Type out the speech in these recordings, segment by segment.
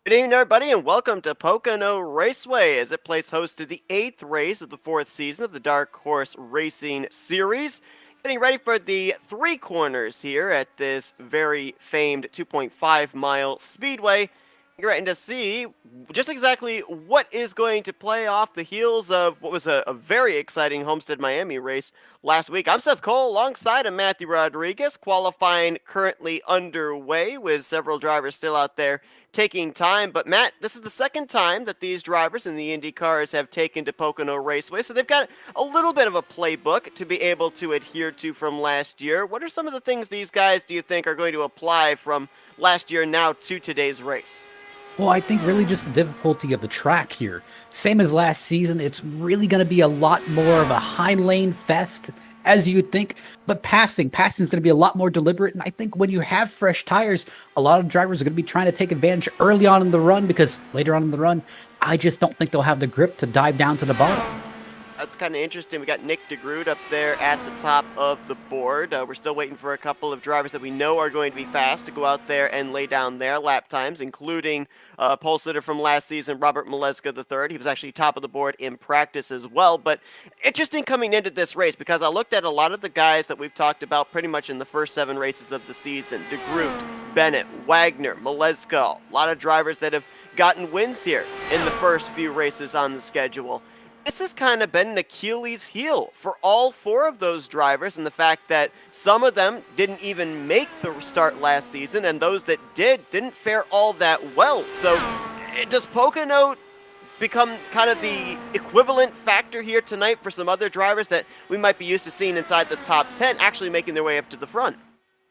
Good evening, everybody, and welcome to Pocono Raceway as it plays host to the 8th race of the 4th season of the Dark Horse Racing Series. Getting ready for the three corners here at this very famed 2.5-mile speedway. You're getting to see just exactly what is going to play off the heels of what was a very exciting Homestead Miami race last week. I'm Seth Cole alongside of Matthew Rodriguez. Qualifying currently underway with several drivers still out there taking time. But Matt, this is the second time that these drivers in the Indy cars have taken to Pocono Raceway, so they've got a little bit of a playbook to be able to adhere to from last year. What are some of the things these guys do you think are going to apply from last year now to today's race? Well, I think really just the difficulty of the track here. Same as last season, it's really going to be a lot more of a high lane fest, as you would think. But passing is going to be a lot more deliberate. And I think when you have fresh tires, a lot of drivers are going to be trying to take advantage early on in the run, because later on in the run, I just don't think they'll have the grip to dive down to the bottom. That's kind of interesting. We got Nick DeGroot up there at the top of the board. We're still waiting for a couple of drivers that we know are going to be fast to go out there and lay down their lap times, including pole sitter from last season, Robert Maleska III. He was actually top of the board in practice as well. But interesting coming into this race, because I looked at a lot of the guys that we've talked about pretty much in the first 7 races of the season. DeGroot, Bennett, Wagner, Maleska, a lot of drivers that have gotten wins here in the first few races on the schedule. This has kind of been an Achilles heel for all 4 of those drivers, and the fact that some of them didn't even make the start last season, and those that didn't fare all that well. So does Pocono become kind of the equivalent factor here tonight for some other drivers that we might be used to seeing inside the top 10 actually making their way up to the front?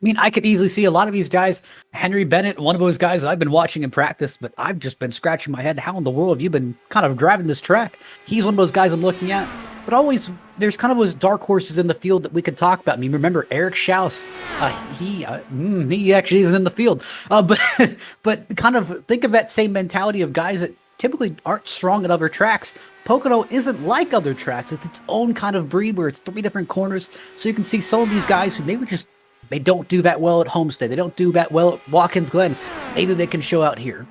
I mean, I could easily see a lot of these guys. Henry Bennett, one of those guys I've been watching in practice, but I've just been scratching my head. How in the world have you been kind of driving this track? He's one of those guys I'm looking at. But always, there's kind of those dark horses in the field that we could talk about. I mean, remember Eric Schaus? He actually isn't in the field. But kind of think of that same mentality of guys that typically aren't strong at other tracks. Pocono isn't like other tracks. It's its own kind of breed where it's 3 different corners. So you can see some of these guys who maybe just they don't do that well at Homestead. They don't do that well at Watkins Glen. Maybe they can show out here.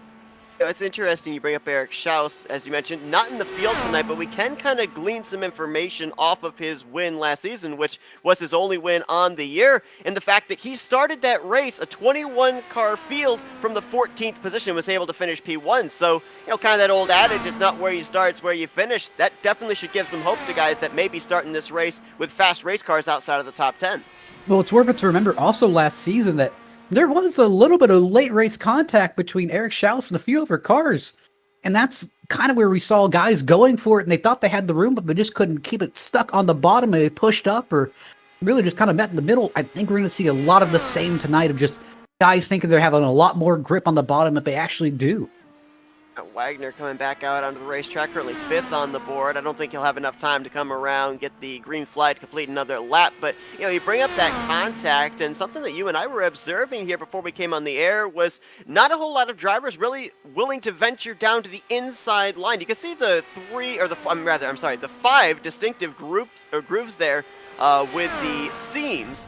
It's interesting you bring up Eric Schaus, as you mentioned, not in the field tonight, but we can kind of glean some information off of his win last season, which was his only win on the year, and the fact that he started that race, a 21-car field, from the 14th position, was able to finish P1. So, kind of that old adage, it's not where you start, it's where you finish. That definitely should give some hope to guys that may be starting this race with fast race cars outside of the top 10. Well, it's worth it to remember also last season that there was a little bit of late race contact between Eric Schaus and a few other cars. And that's kind of where we saw guys going for it, and they thought they had the room, but they just couldn't keep it stuck on the bottom, and they pushed up or really just kind of met in the middle. I think we're going to see a lot of the same tonight of just guys thinking they're having a lot more grip on the bottom than they actually do. Wagner coming back out onto the racetrack, currently 5th on the board. I don't think he'll have enough time to come around, get the green flag to complete another lap. But, you bring up that contact, and something that you and I were observing here before we came on the air was not a whole lot of drivers really willing to venture down to the inside line. You can see the 5 distinctive grooves there with the seams.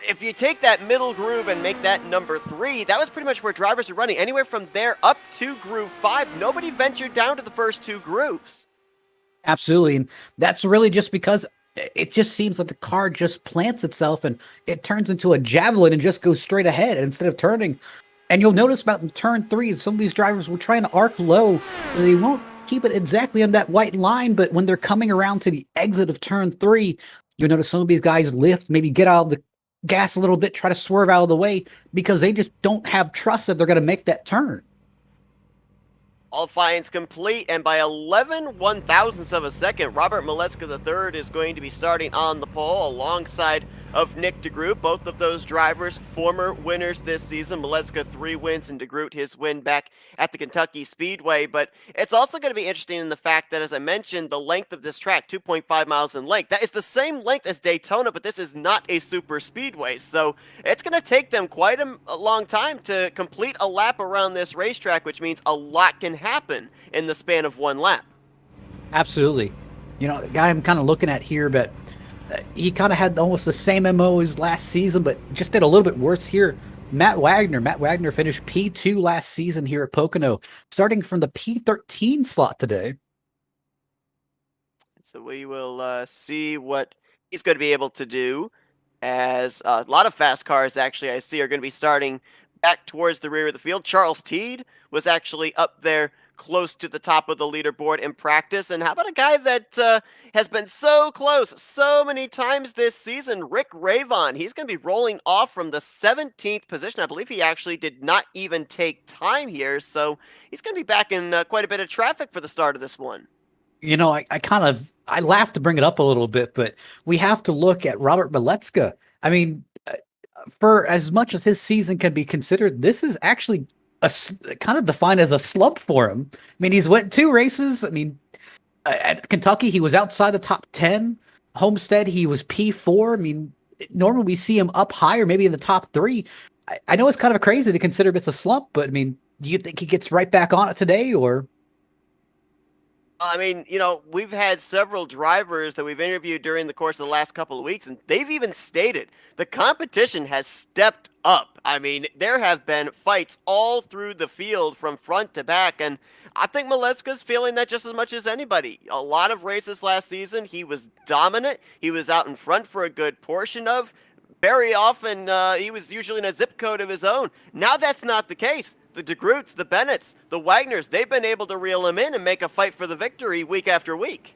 If you take that middle groove and make that number 3, that was pretty much where drivers were running. Anywhere from there up to groove 5, nobody ventured down to the first 2 grooves. Absolutely. And that's really just because it just seems like the car just plants itself and it turns into a javelin and just goes straight ahead instead of turning. And you'll notice about in turn 3, some of these drivers will try to arc low. They won't keep it exactly on that white line, but when they're coming around to the exit of turn 3, you'll notice some of these guys lift, maybe get out of the gas a little bit, try to swerve out of the way because they just don't have trust that they're going to make that turn. All fines complete, and by 11 one-thousandths of a second, Robert Maleska III is going to be starting on the pole alongside of Nick DeGroot. Both of those drivers, former winners this season. Maleska 3 wins and DeGroot his win back at the Kentucky Speedway. But it's also going to be interesting in the fact that, as I mentioned, the length of this track, 2.5 miles in length, that is the same length as Daytona, but this is not a super speedway. So it's going to take them quite a long time to complete a lap around this racetrack, which means a lot can happen in the span of 1 lap. Absolutely. The guy I'm kind of looking at here, but he kind of had almost the same MO as last season, but just did a little bit worse here. Matt Wagner. Matt Wagner finished P2 last season here at Pocono, starting from the P13 slot today. So we will see what he's going to be able to do, as a lot of fast cars actually I see are going to be starting back towards the rear of the field. Charles Teed was actually up there close to the top of the leaderboard in practice. And how about a guy that has been so close so many times this season, Rick Ravon? He's going to be rolling off from the 17th position. I believe he actually did not even take time here, so he's going to be back in quite a bit of traffic for the start of this one. You know, I laugh to bring it up a little bit, but we have to look at Robert Milecka. I mean, for as much as his season can be considered, this is actually kind of defined as a slump for him. I mean, he's went 2 races. I mean, at Kentucky, he was outside the top 10. Homestead, he was P4. I mean, normally we see him up higher, maybe in the top 3. I know it's kind of crazy to consider this a slump, but I mean, do you think he gets right back on it today, or? I mean, we've had several drivers that we've interviewed during the course of the last couple of weeks, and they've even stated the competition has stepped up. I mean, there have been fights all through the field from front to back, and I think Milecka's feeling that just as much as anybody. A lot of races last season, he was dominant. He was out in front for a good portion of. Very often, he was usually in a zip code of his own. Now that's not the case. The DeGroots, the Bennetts, the Wagners, they've been able to reel him in and make a fight for the victory week after week.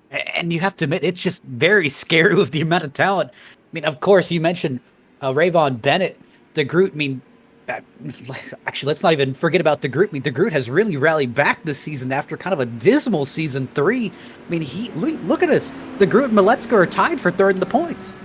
And you have to admit, it's just very scary with the amount of talent. I mean, of course, you mentioned Ravon Bennett, DeGroot. I mean, actually, let's not even forget about DeGroot. I mean, DeGroot has really rallied back this season after kind of a dismal season 3. I mean, look at us. DeGroot and Milecka are tied for 3rd in the points.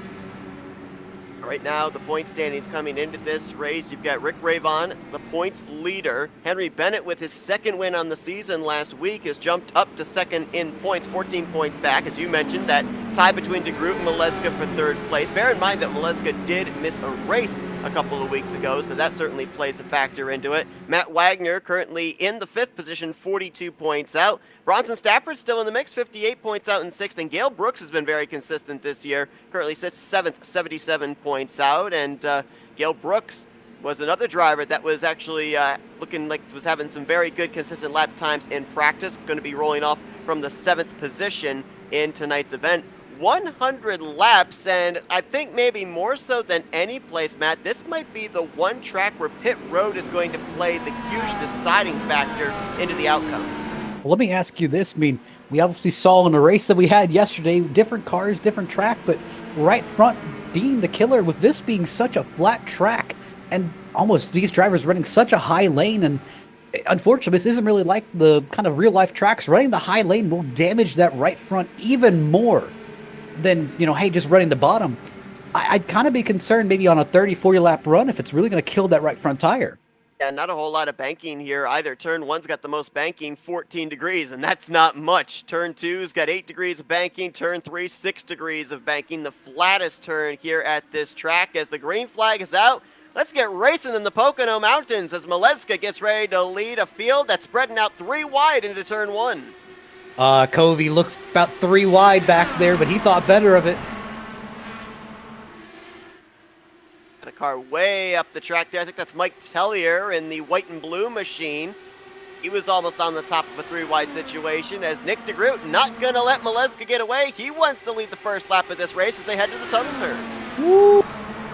Right now, the point standings coming into this race, you've got Rick Ravon, the points leader. Henry Bennett, with his 2nd win on the season last week, has jumped up to 2nd in points, 14 points back. As you mentioned, that tie between DeGroot and Milecka for 3rd place. Bear in mind that Milecka did miss a race a couple of weeks ago, so that certainly plays a factor into it. Matt Wagner currently in the 5th position, 42 points out. Bronson Stafford's still in the mix, 58 points out in 6th, and Gale Brooks has been very consistent this year. Currently sits 7th, 77 points out, and Gale Brooks was another driver that was actually looking like was having some very good consistent lap times in practice. Going to be rolling off from the 7th position in tonight's event. 100 laps, and I think maybe more so than any place, Matt, this might be the one track where pit road is going to play the huge deciding factor into the outcome. Well, let me ask you this. I mean, we obviously saw in the race that we had yesterday, different cars, different track, but right front being the killer with this being such a flat track and almost these drivers running such a high lane. And unfortunately, this isn't really like the kind of real life tracks. Running the high lane will damage that right front even more than, hey, just running the bottom. I'd kind of be concerned maybe on a 30, 40 lap run if it's really going to kill that right front tire. Yeah, not a whole lot of banking here either. Turn 1's got the most banking, 14 degrees, and that's not much. Turn 2's got 8 degrees of banking. Turn 3, 6 degrees of banking. The flattest turn here at this track. As the green flag is out, let's get racing in the Pocono Mountains as Milecka gets ready to lead a field that's spreading out 3 wide into turn 1. Covey looks about 3 wide back there, but he thought better of it. A car way up the track there. I think that's Mike Tellier in the white and blue machine. He was almost on the top of a 3 wide situation as Nick DeGroot not going to let Milecka get away. He wants to lead the first lap of this race as they head to the tunnel turn. Woo.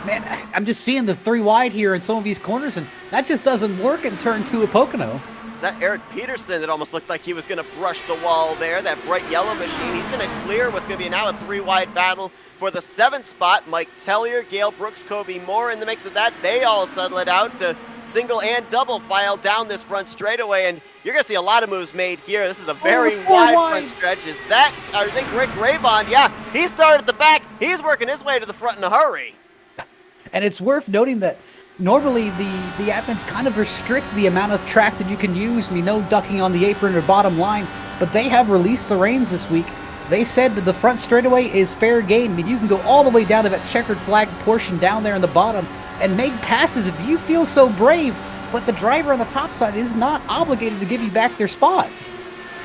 Man, I'm just seeing the 3 wide here in some of these corners, and that just doesn't work in turn 2 at Pocono. Is that Eric Peterson that almost looked like he was going to brush the wall there? That bright yellow machine. He's going to clear what's going to be now a 3 wide battle for the 7th spot. Mike Tellier, Gale Brooks, Kobe Moore in the mix of that. They all settle it out to single and double file down this front straightaway, and you're going to see a lot of moves made here. This is a very wide front stretch. Is that, I think, Rick Ravon? Yeah, he started at the back. He's working his way to the front in a hurry. And it's worth noting that normally the admins kind of restrict the amount of track that you can use. I mean, no ducking on the apron or bottom line, but they have released the reins this week. They said that the front straightaway is fair game. I mean, you can go all the way down to that checkered flag portion down there in the bottom and make passes if you feel so brave, but the driver on the top side is not obligated to give you back their spot.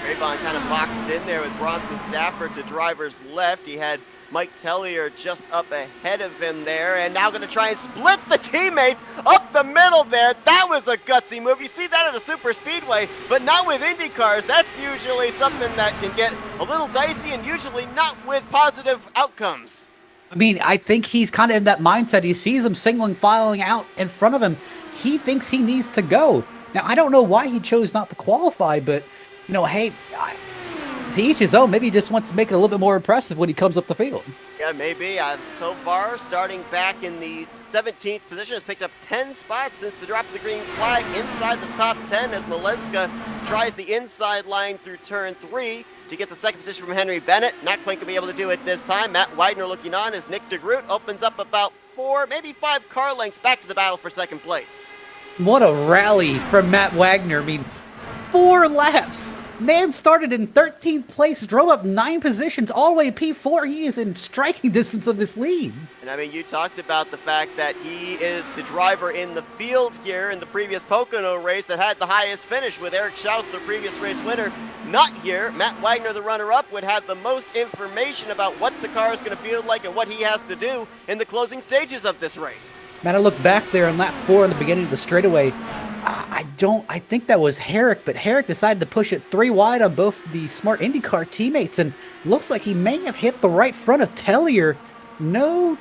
Ravon kind of boxed in there with Bronson Stafford to driver's left. He had Mike Tellier just up ahead of him there, and now going to try and split the teammates up the middle there. That was a gutsy move. You see that at a super speedway, but not with Indy cars. That's usually something that can get a little dicey and usually not with positive outcomes. I mean, I think he's kind of in that mindset. He sees him singling, filing out in front of him. He thinks he needs to go. Now, I don't know why he chose not to qualify, but, hey, to each his own. Maybe he just wants to make it a little bit more impressive when he comes up the field. Yeah, maybe. So far, starting back in the 17th position, has picked up 10 spots since the drop of the green flag inside the top 10 as Maleska tries the inside line through turn 3 to get the second position from Henry Bennett. Not quite going to be able to do it this time. Matt Wagner looking on as Nick DeGroot opens up about 4, maybe 5 car lengths back to the battle for second place. What a rally from Matt Wagner. I mean, 4 laps. Man started in 13th place, drove up 9 positions, all the way to P4. He is in striking distance of this lead. And I mean, you talked about the fact that he is the driver in the field here in the previous Pocono race that had the highest finish, with Eric Schaus, the previous race winner, not here. Matt Wagner, the runner-up, would have the most information about what the car is going to feel like and what he has to do in the closing stages of this race. Man, I look back there on lap 4 in the beginning of the straightaway. I think that was Herrick, but Herrick decided to push it 3 wide on both the Smart IndyCar teammates, and looks like he may have hit the right front of Tellier. No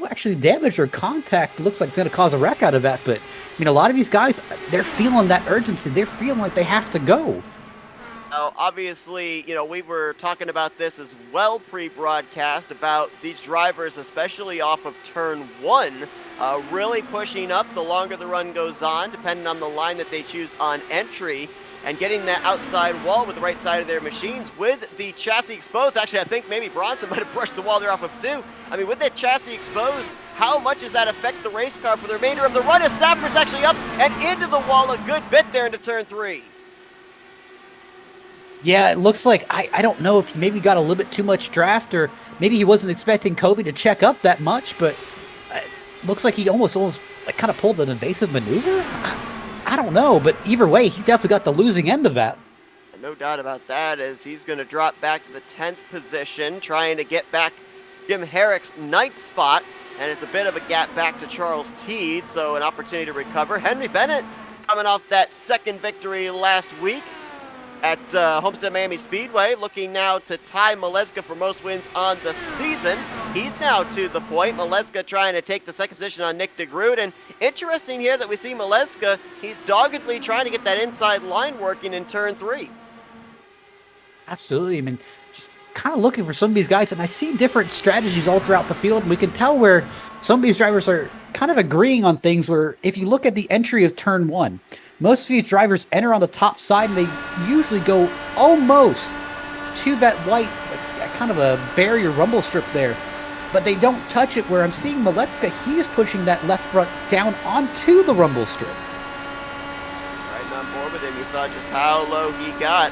actually damage or contact. It looks like it's going to cause a wreck out of that, but I mean, a lot of these guys, they're feeling that urgency. They're feeling like they have to go. Now, obviously, we were talking about this as well pre-broadcast about these drivers, especially off of turn 1, really pushing up the longer the run goes on, depending on the line that they choose on entry, and getting that outside wall with the right side of their machines with the chassis exposed. Actually, I think maybe Bronson might have brushed the wall there off of 2. I mean, with that chassis exposed, how much does that affect the race car for the remainder of the run as Safford's actually up and into the wall a good bit there into turn 3? Yeah, it looks like, I don't know if he maybe got a little bit too much draft, or maybe he wasn't expecting Kobe to check up that much, but looks like he almost like kind of pulled an evasive maneuver. I don't know, but either way, he definitely got the losing end of that. No doubt about that, as he's going to drop back to the 10th position, trying to get back Jim Herrick's 9th spot, and it's a bit of a gap back to Charles Teed, so an opportunity to recover. Henry Bennett coming off that second victory last week at Homestead Miami Speedway, looking now to tie Maleska for most wins on the season. He's now to the point. Maleska trying to take the second position on Nick DeGroot, and interesting here that we see Maleska, he's doggedly trying to get that inside line working in turn 3. Absolutely. I mean, just kind of looking for some of these guys, and I see different strategies all throughout the field, and we can tell where some of these drivers are kind of agreeing on things, where if you look at the entry of turn 1, most of these drivers enter on the top side, and they usually go almost to that white, like, kind of a barrier rumble strip there, but they don't touch it, where I'm seeing Maleska, he is pushing that left front down onto the rumble strip. Right on board with him. You saw just how low he got,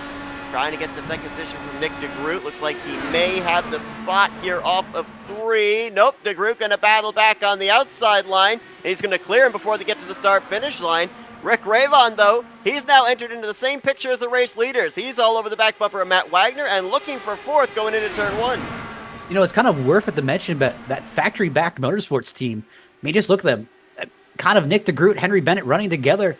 trying to get the second position from Nick DeGroot. Looks like he may have the spot here off of 3. Nope, DeGroot going to battle back on the outside line. He's going to clear him before they get to the start-finish line. Rick Ravon, though, he's now entered into the same picture as the race leaders. He's all over the back bumper of Matt Wagner and looking for 4th going into turn 1. It's kind of worth it to mention, but that factory-backed motorsports team, I mean, just look at them. Kind of Nick DeGroot, Henry Bennett running together,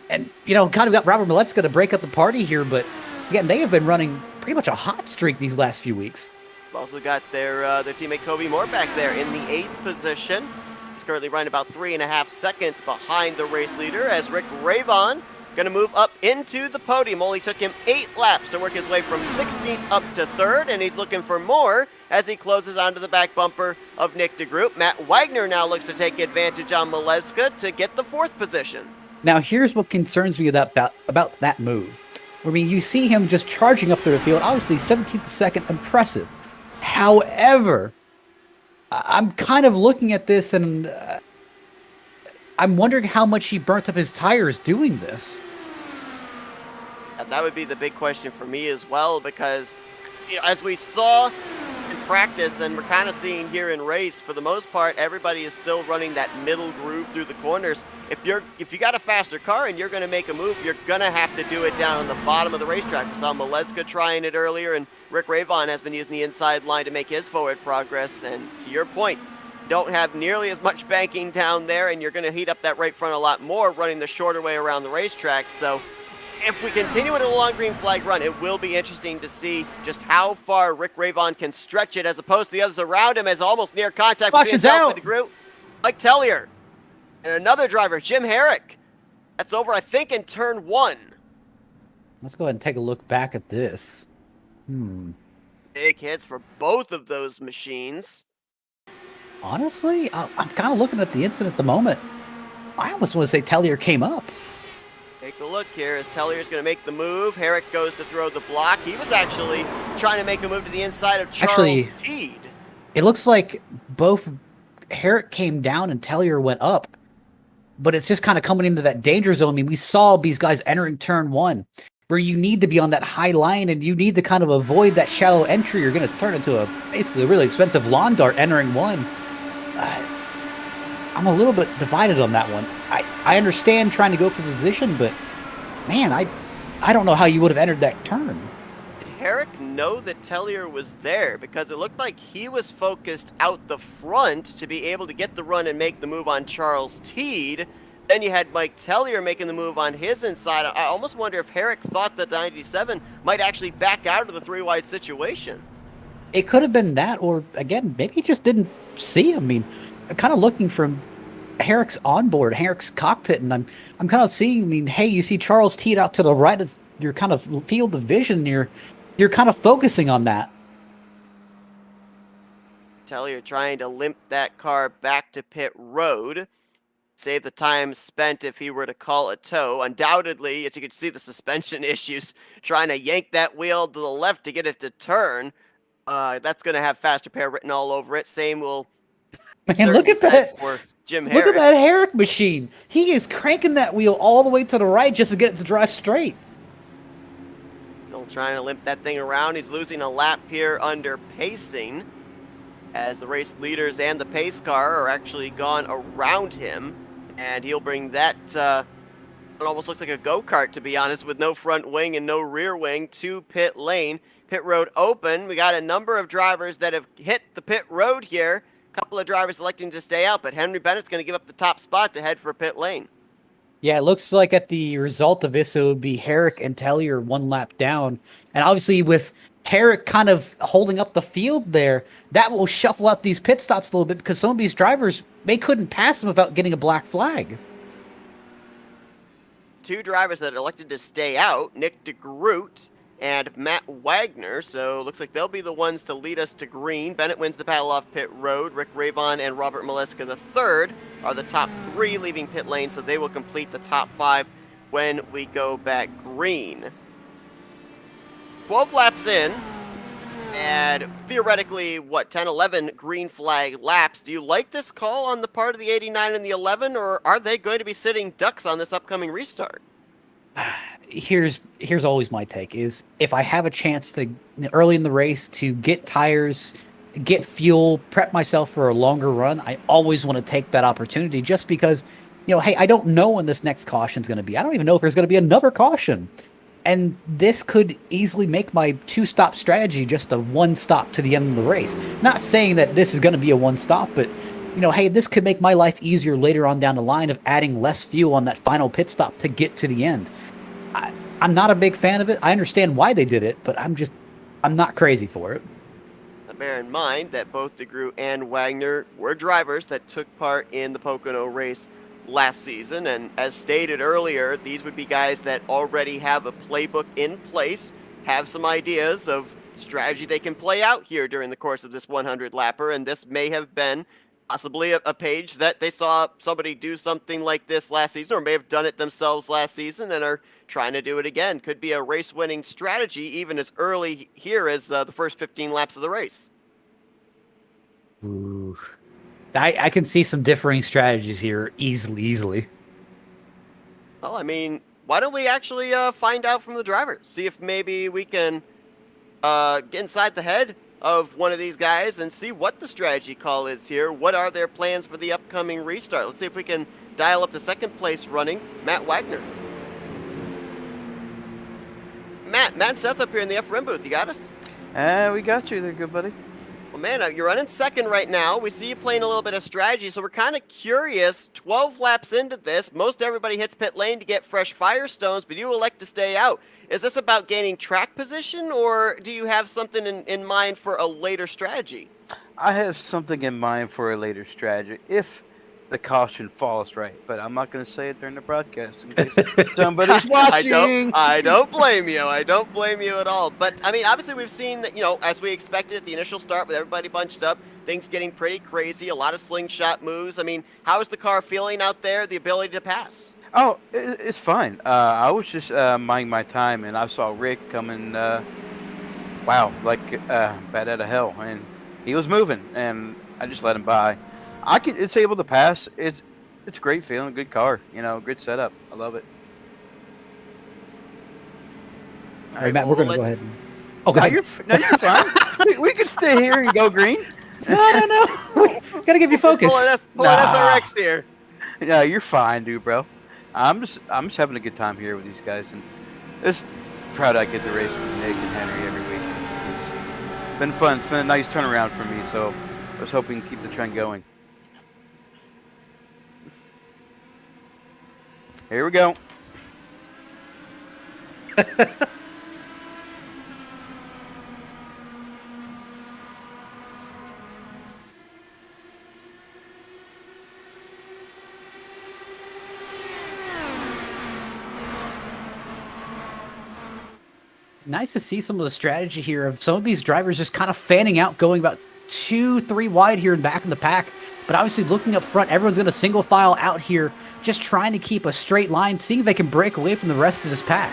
and, kind of got Robert Maleska to break up the party here, but, again, they have been running pretty much a hot streak these last few weeks. We've also got their teammate Kobe Moore back there in the 8th position. He's currently running about 3.5 seconds behind the race leader, as Rick Ravon going to move up into the podium. Only took him 8 laps to work his way from 16th up to 3rd, and he's looking for more as he closes onto the back bumper of Nick DeGroot. Matt Wagner now looks to take advantage on Maleska to get the 4th position. Now, here's what concerns me about that move. I mean, you see him just charging up through the field. Obviously, 17th second, impressive. However, I'm kind of looking at this, and I'm wondering how much he burnt up his tires doing this. That would be the big question for me as well, because as we saw in practice, and we're kind of seeing here in race, for the most part, everybody is still running that middle groove through the corners. If you got a faster car and you're going to make a move, you're going to have to do it down on the bottom of the racetrack. We saw Maleska trying it earlier, and Rick Ravon has been using the inside line to make his forward progress. And to your point, don't have nearly as much banking down there, and you're going to heat up that right front a lot more running the shorter way around the racetrack. So if we continue with a long green flag run, it will be interesting to see just how far Rick Ravon can stretch it as opposed to the others around him as almost near contact between himself and DeGroot. Mike Tellier and another driver, Jim Herrick. That's over, I think, in turn 1. Let's go ahead and take a look back at this. Big hits for both of those machines. Honestly, I'm kind of looking at the incident at the moment. I almost want to say Tellier came up. Take a look here as Tellier's going to make the move. Herrick goes to throw the block. He was actually trying to make a move to the inside of Charles Teed. It looks like both Herrick came down and Tellier went up, but it's just kind of coming into that danger zone. I mean, we saw these guys entering turn 1, where you need to be on that high line and you need to kind of avoid that shallow entry. You're going to turn into basically a really expensive lawn dart entering 1. I'm a little bit divided on that one. I understand trying to go for position, but man, I don't know how you would have entered that turn. Did Herrick know that Tellier was there? Because it looked like he was focused out the front to be able to get the run and make the move on Charles Teed. Then you had Mike Tellier making the move on his inside. I almost wonder if Herrick thought that the 97 might actually back out of the 3-wide situation. It could have been that, or again, maybe he just didn't see him. I mean, kind of looking from Herrick's onboard, Herrick's cockpit, and I'm kind of seeing, I mean, hey, you see Charles Teed out to the right of your kind of field of vision, you're kind of focusing on that. Tellier trying to limp that car back to pit road. Save the time spent if he were to call a tow. Undoubtedly, as you can see, the suspension issues, trying to yank that wheel to the left to get it to turn. That's going to have fast repair written all over it. Same will Man, look at that. For Jim Herrick. Look at that Herrick machine. He is cranking that wheel all the way to the right just to get it to drive straight. Still trying to limp that thing around. He's losing a lap here under pacing, as the race leaders and the pace car are actually gone around him. And he'll bring that, it almost looks like a go-kart, to be honest, with no front wing and no rear wing, to pit lane. Pit road open. We got a number of drivers that have hit the pit road here. A couple of drivers electing to stay out, but Henry Bennett's going to give up the top spot to head for pit lane. Yeah, it looks like at the result of this, it would be Herrick and Tellier 1 lap down. And obviously with Herrick kind of holding up the field there, that will shuffle out these pit stops a little bit because some of these drivers, they couldn't pass him without getting a black flag. 2 drivers that elected to stay out, Nick DeGroot and Matt Wagner, so looks like they'll be the ones to lead us to green. Bennett wins the battle off pit road. Rick Ravon and Robert Maleska III are the top 3 leaving pit lane, so they will complete the top 5 when we go back green. 12 laps in, and theoretically, 10, 11 green flag laps. Do you like this call on the part of the 89 and the 11, or are they going to be sitting ducks on this upcoming restart? Here's always my take is if I have a chance to early in the race to get tires, get fuel, prep myself for a longer run, I always want to take that opportunity just because, hey, I don't know when this next caution is going to be. I don't even know if there's going to be another caution. And this could easily make my 2-stop strategy just a 1 stop to the end of the race. Not saying that this is going to be a 1 stop, but hey, this could make my life easier later on down the line of adding less fuel on that final pit stop to get to the end. I'm not a big fan of it. I understand why they did it, but I'm not crazy for it. Now bear in mind that both DeGroot and Wagner were drivers that took part in the Pocono race last season, and as stated earlier, these would be guys that already have a playbook in place, have some ideas of strategy they can play out here during the course of this 100 lapper, and this may have been possibly a page that they saw somebody do something like this last season, or may have done it themselves last season and are trying to do it again. Could be a race-winning strategy even as early here as the first 15 laps of the race. Ooh. I can see some differing strategies here easily. Well, I mean, why don't we actually find out from the driver? See if maybe we can get inside the head of one of these guys and see what the strategy call is here. What are their plans for the upcoming restart? Let's see if we can dial up the second place running, Matt Wagner. Matt and Seth up here in the FRM booth. You got us? We got you there, good buddy. Well, man, you're running second right now. We see you playing a little bit of strategy, so we're kind of curious. 12 laps into this, most everybody hits pit lane to get fresh Firestones, but you elect to stay out. Is this about gaining track position, or do you have something in mind for a later strategy? I have something in mind for a later strategy if the caution falls right, but I'm not going to say it during the broadcast in case somebody's watching. I don't blame you. I don't blame you at all. But, I mean, obviously we've seen that, as we expected at the initial start with everybody bunched up, things getting pretty crazy, a lot of slingshot moves. I mean, how is the car feeling out there, the ability to pass? Oh, it's fine. I was just minding my time, and I saw Rick coming, wow, like bat out of hell, and he was moving, and I just let him by. It's able to pass. It's a great feeling, good car, good setup. I love it. All right, Matt, we're going to go ahead. Oh, go ahead. You're fine. we can stay here and go green. No. Gotta give you focus. Pull an SRX here. Yeah, you're fine, dude, bro. I'm just having a good time here with these guys, and just proud I get to race with Nick and Henry every week. It's been fun. It's been a nice turnaround for me, so I was hoping to keep the trend going. Here we go. Nice to see some of the strategy here of some of these drivers just kind of fanning out, going about 2-3 wide here and back in the pack. But obviously looking up front, everyone's going to single file out here, just trying to keep a straight line, seeing if they can break away from the rest of this pack.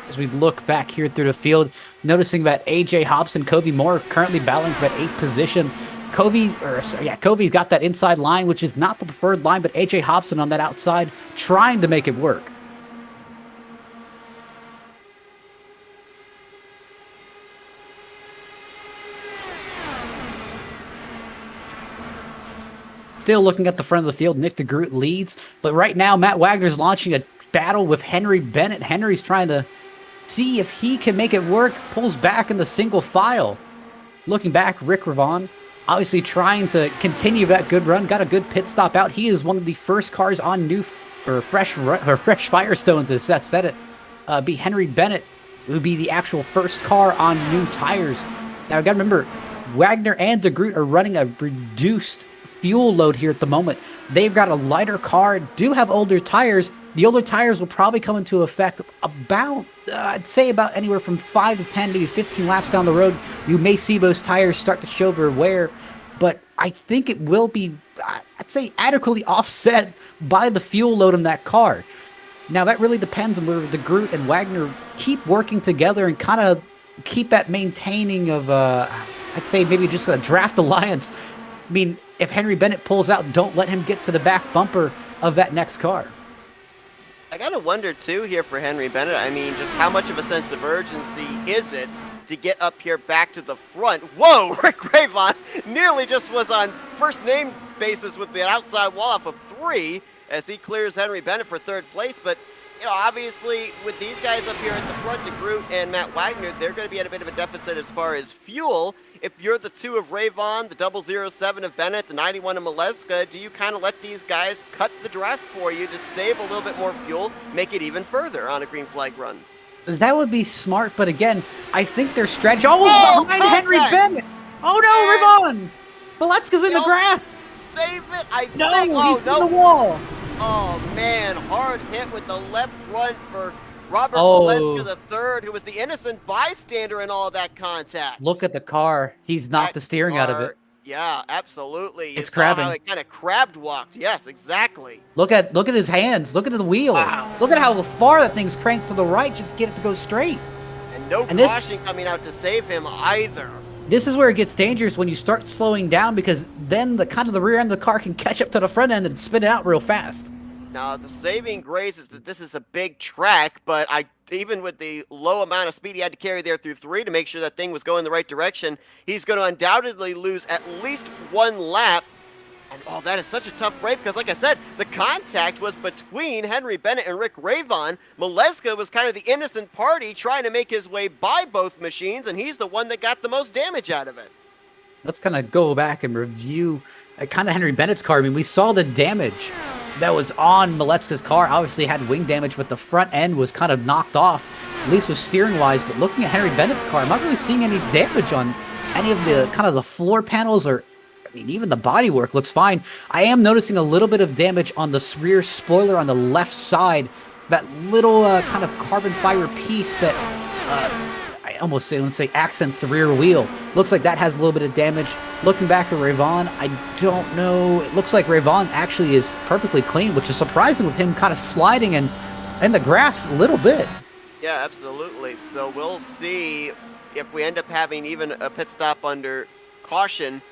As we look back here through the field, noticing that AJ Hobson, Covey Moore currently battling for that 8th position. Covey's got that inside line, which is not the preferred line, but AJ Hobson on that outside trying to make it work. Still looking at the front of the field, Nick DeGroot leads, but right now Matt Wagner's launching a battle with Henry Bennett. Henry's trying to see if he can make it work, pulls back in the single file. Looking back, Rick Ravon obviously trying to continue that good run, got a good pit stop out. He is one of the first cars on fresh Firestones, as Seth said it. Be Henry Bennett, who would be the actual first car on new tires. Now, you got to remember, Wagner and DeGroot are running a reduced fuel load here at the moment. They've got a lighter car, do have older tires. The older tires will probably come into effect about, I'd say about anywhere from 5 to 10, maybe 15 laps down the road. You may see those tires start to show their wear, but I think it will be, I'd say, adequately offset by the fuel load on that car. Now, that really depends on whether DeGroot and Wagner keep working together and kind of keep that maintaining of, I'd say maybe just a draft alliance. I mean, if Henry Bennett pulls out, don't let him get to the back bumper of that next car. I gotta wonder, too, here for Henry Bennett. I mean, just how much of a sense of urgency is it to get up here back to the front? Whoa, Rick Ravon nearly just was on first name basis with the outside wall off of 3 as he clears Henry Bennett for 3rd place. But, obviously, with these guys up here at the front, DeGroot and Matt Wagner, they're going to be at a bit of a deficit as far as fuel. If you're the 2 of Ravon, the 007 of Bennett, the 91 of Maleska, do you kind of let these guys cut the draft for you to save a little bit more fuel, make it even further on a green flag run? That would be smart, but again, I think their strategy... Oh, behind Henry Bennett! Oh no, Ravon! Maleska's in the grass! Save it, I think! No, he's in the wall! Oh man, hard hit with the left front for Robert Maleska III, who was the innocent bystander in all of that contact. Look at the car. He's knocked the steering out of it. Yeah, absolutely. It's crabbing. How it kind of crabbed walked. Yes, exactly. Look at his hands. Look at the wheel. Wow. Look at how far that thing's cranked to the right. Just get it to go straight. And no caution coming out to save him either. This is where it gets dangerous when you start slowing down, because then the rear end of the car can catch up to the front end and spin it out real fast. Now, the saving grace is that this is a big track, but I even with the low amount of speed he had to carry there through 3 to make sure that thing was going the right direction, he's going to undoubtedly lose at least 1 lap. And oh, that is such a tough break because, like I said, the contact was between Henry Bennett and Rick Ravon. Maleska was kind of the innocent party trying to make his way by both machines, and he's the one that got the most damage out of it. Let's kind of go back and review kind of Henry Bennett's car. I mean, we saw the damage that was on Maleska's car. Obviously had wing damage, but the front end was kind of knocked off, at least with steering wise. But looking at Henry Bennett's car, I'm not really seeing any damage on any of the kind of the floor panels, or I mean, even the bodywork looks fine. I am noticing a little bit of damage on the rear spoiler on the left side. That little kind of carbon fiber piece that I almost say, let's say, accents the rear wheel. Looks like that has a little bit of damage. Looking back at Ravon, I don't know. It looks like Ravon actually is perfectly clean, which is surprising with him kind of sliding in the grass a little bit. Yeah, absolutely. So we'll see if we end up having even a pit stop under caution,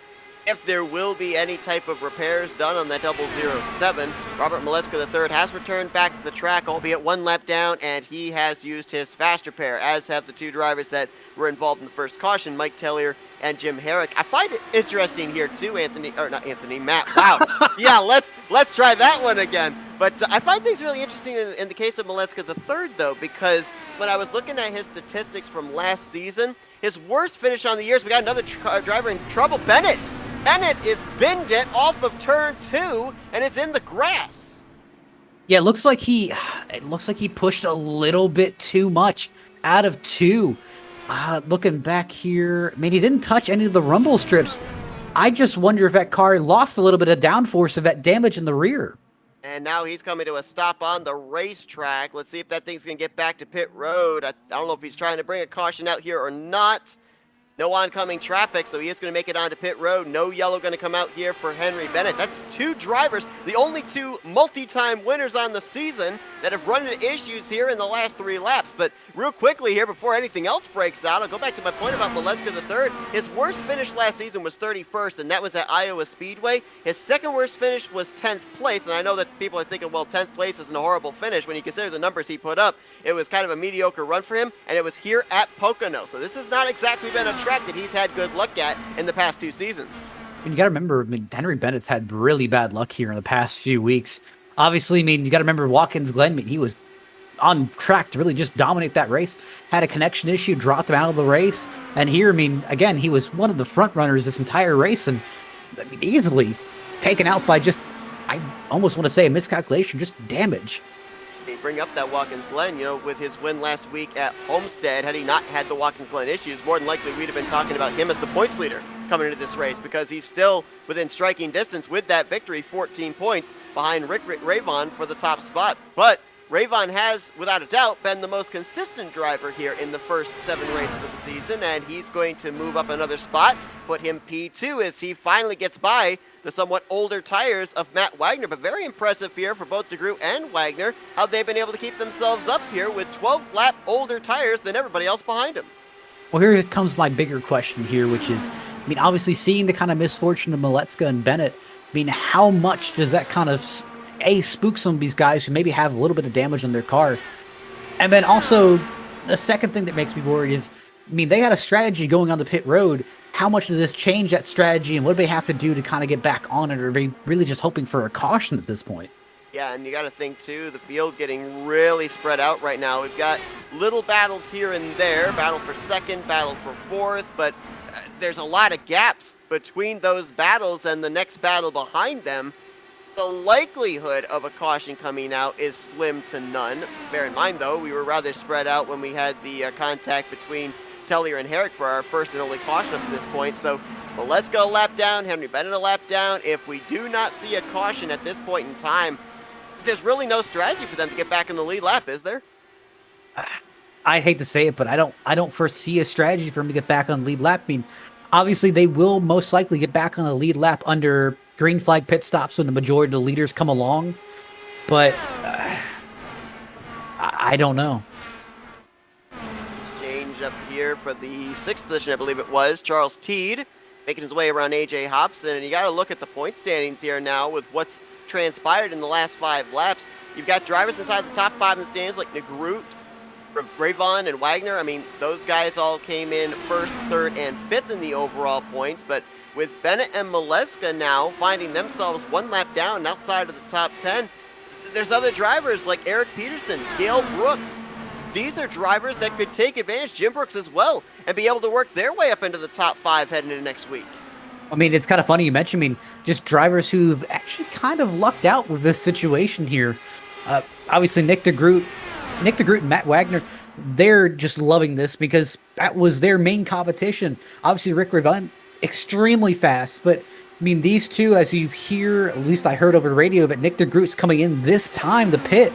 if there will be any type of repairs done on that 007. Robert Maleska III has returned back to the track, albeit 1 lap down, and he has used his fast repair, as have the 2 drivers that were involved in the first caution, Mike Tellier and Jim Herrick. I find it interesting here too, Matt. Wow. Yeah, let's try that one again. But I find things really interesting in the case of Maleska III, though, because when I was looking at his statistics from last season, his worst finish on the year is we got another driver in trouble, Bennett. Bennett is binned it off of turn 2 and is in the grass. Yeah, it looks like he pushed a little bit too much out of 2. Looking back here, I mean, he didn't touch any of the rumble strips. I just wonder if that car lost a little bit of downforce of that damage in the rear. And now he's coming to a stop on the racetrack. Let's see if that thing's going to get back to pit road. I don't know if he's trying to bring a caution out here or not. No oncoming traffic, so he is going to make it onto pit road. No yellow going to come out here for Henry Bennett. That's 2 drivers, the only 2 multi-time winners on the season that have run into issues here in the last 3 laps. But real quickly here, before anything else breaks out, I'll go back to my point about Maleska III. His worst finish last season was 31st, and that was at Iowa Speedway. His second worst finish was 10th place, and I know that people are thinking, well, 10th place isn't a horrible finish. When you consider the numbers he put up, it was kind of a mediocre run for him, and it was here at Pocono. So this has not exactly been a track that he's had good luck at in the past 2 seasons. And you got to remember, I mean, Henry Bennett's had really bad luck here in the past few weeks. Obviously, I mean, you got to remember Watkins Glen. I mean, he was on track to really just dominate that race. Had a connection issue, dropped him out of the race. And here, I mean, again, he was one of the front runners this entire race, and I mean, easily taken out by just, I almost want to say a miscalculation, just damage. They bring up that Watkins Glen, you know, with his win last week at Homestead. Had he not had the Watkins Glen issues, more than likely we'd have been talking about him as the points leader coming into this race, because he's still within striking distance with that victory, 14 points behind Rick Ravon for the top spot. But Ravon has, without a doubt, been the most consistent driver here in the first 7 races of the season, and he's going to move up another spot, put him P2 as he finally gets by the somewhat older tires of Matt Wagner. But very impressive here for both DeGroot and Wagner, how they've been able to keep themselves up here with 12-lap older tires than everybody else behind them. Well, here comes my bigger question here, which is, I mean, obviously seeing the kind of misfortune of Maleska and Bennett, I mean, how much does that kind of spook some of these guys who maybe have a little bit of damage on their car? And then also, the second thing that makes me worried is, I mean, they had a strategy going on the pit road. How much does this change that strategy, and what do they have to do to kind of get back on it? Or are they really just hoping for a caution at this point? Yeah, and you got to think, too, the field getting really spread out right now. We've got little battles here and there, battle for second, battle for fourth, but there's a lot of gaps between those battles and the next battle behind them. The likelihood of a caution coming out is slim to none. Bear in mind, though, we were rather spread out when we had the contact between Tellier and Herrick for our first and only caution up to this point. So, well, let's go a lap down, Henry Bennett a lap down. If we do not see a caution at this point in time, there's really no strategy for them to get back in the lead lap, is there? I hate to say it, but I don't foresee a strategy for them to get back on the lead lap. I mean, obviously they will most likely get back on the lead lap under green flag pit stops when the majority of the leaders come along, but I don't know. Change up here for the 6th position, I believe it was. Charles Teed making his way around AJ Hobson, and you got to look at the point standings here now with what's transpired in the last 5 laps. You've got drivers inside the top 5 in the standings like Negroot, Rayvon and Wagner, I mean, those guys all came in first, third, and fifth in the overall points, but with Bennett and Maleska now finding themselves one lap down outside of the top 10, there's other drivers like Eric Peterson, Dale Brooks. These are drivers that could take advantage, Jim Brooks as well, and be able to work their way up into the top 5 heading into next week. I mean, it's kind of funny you mentioned, I mean, just drivers who've actually kind of lucked out with this situation here. Obviously, Nick DeGroot and Matt Wagner, they're just loving this because that was their main competition. Obviously, Rick Revant, extremely fast, but I mean, these two, as you hear, at least I heard over the radio, that Nick DeGroot's coming in this time to pit,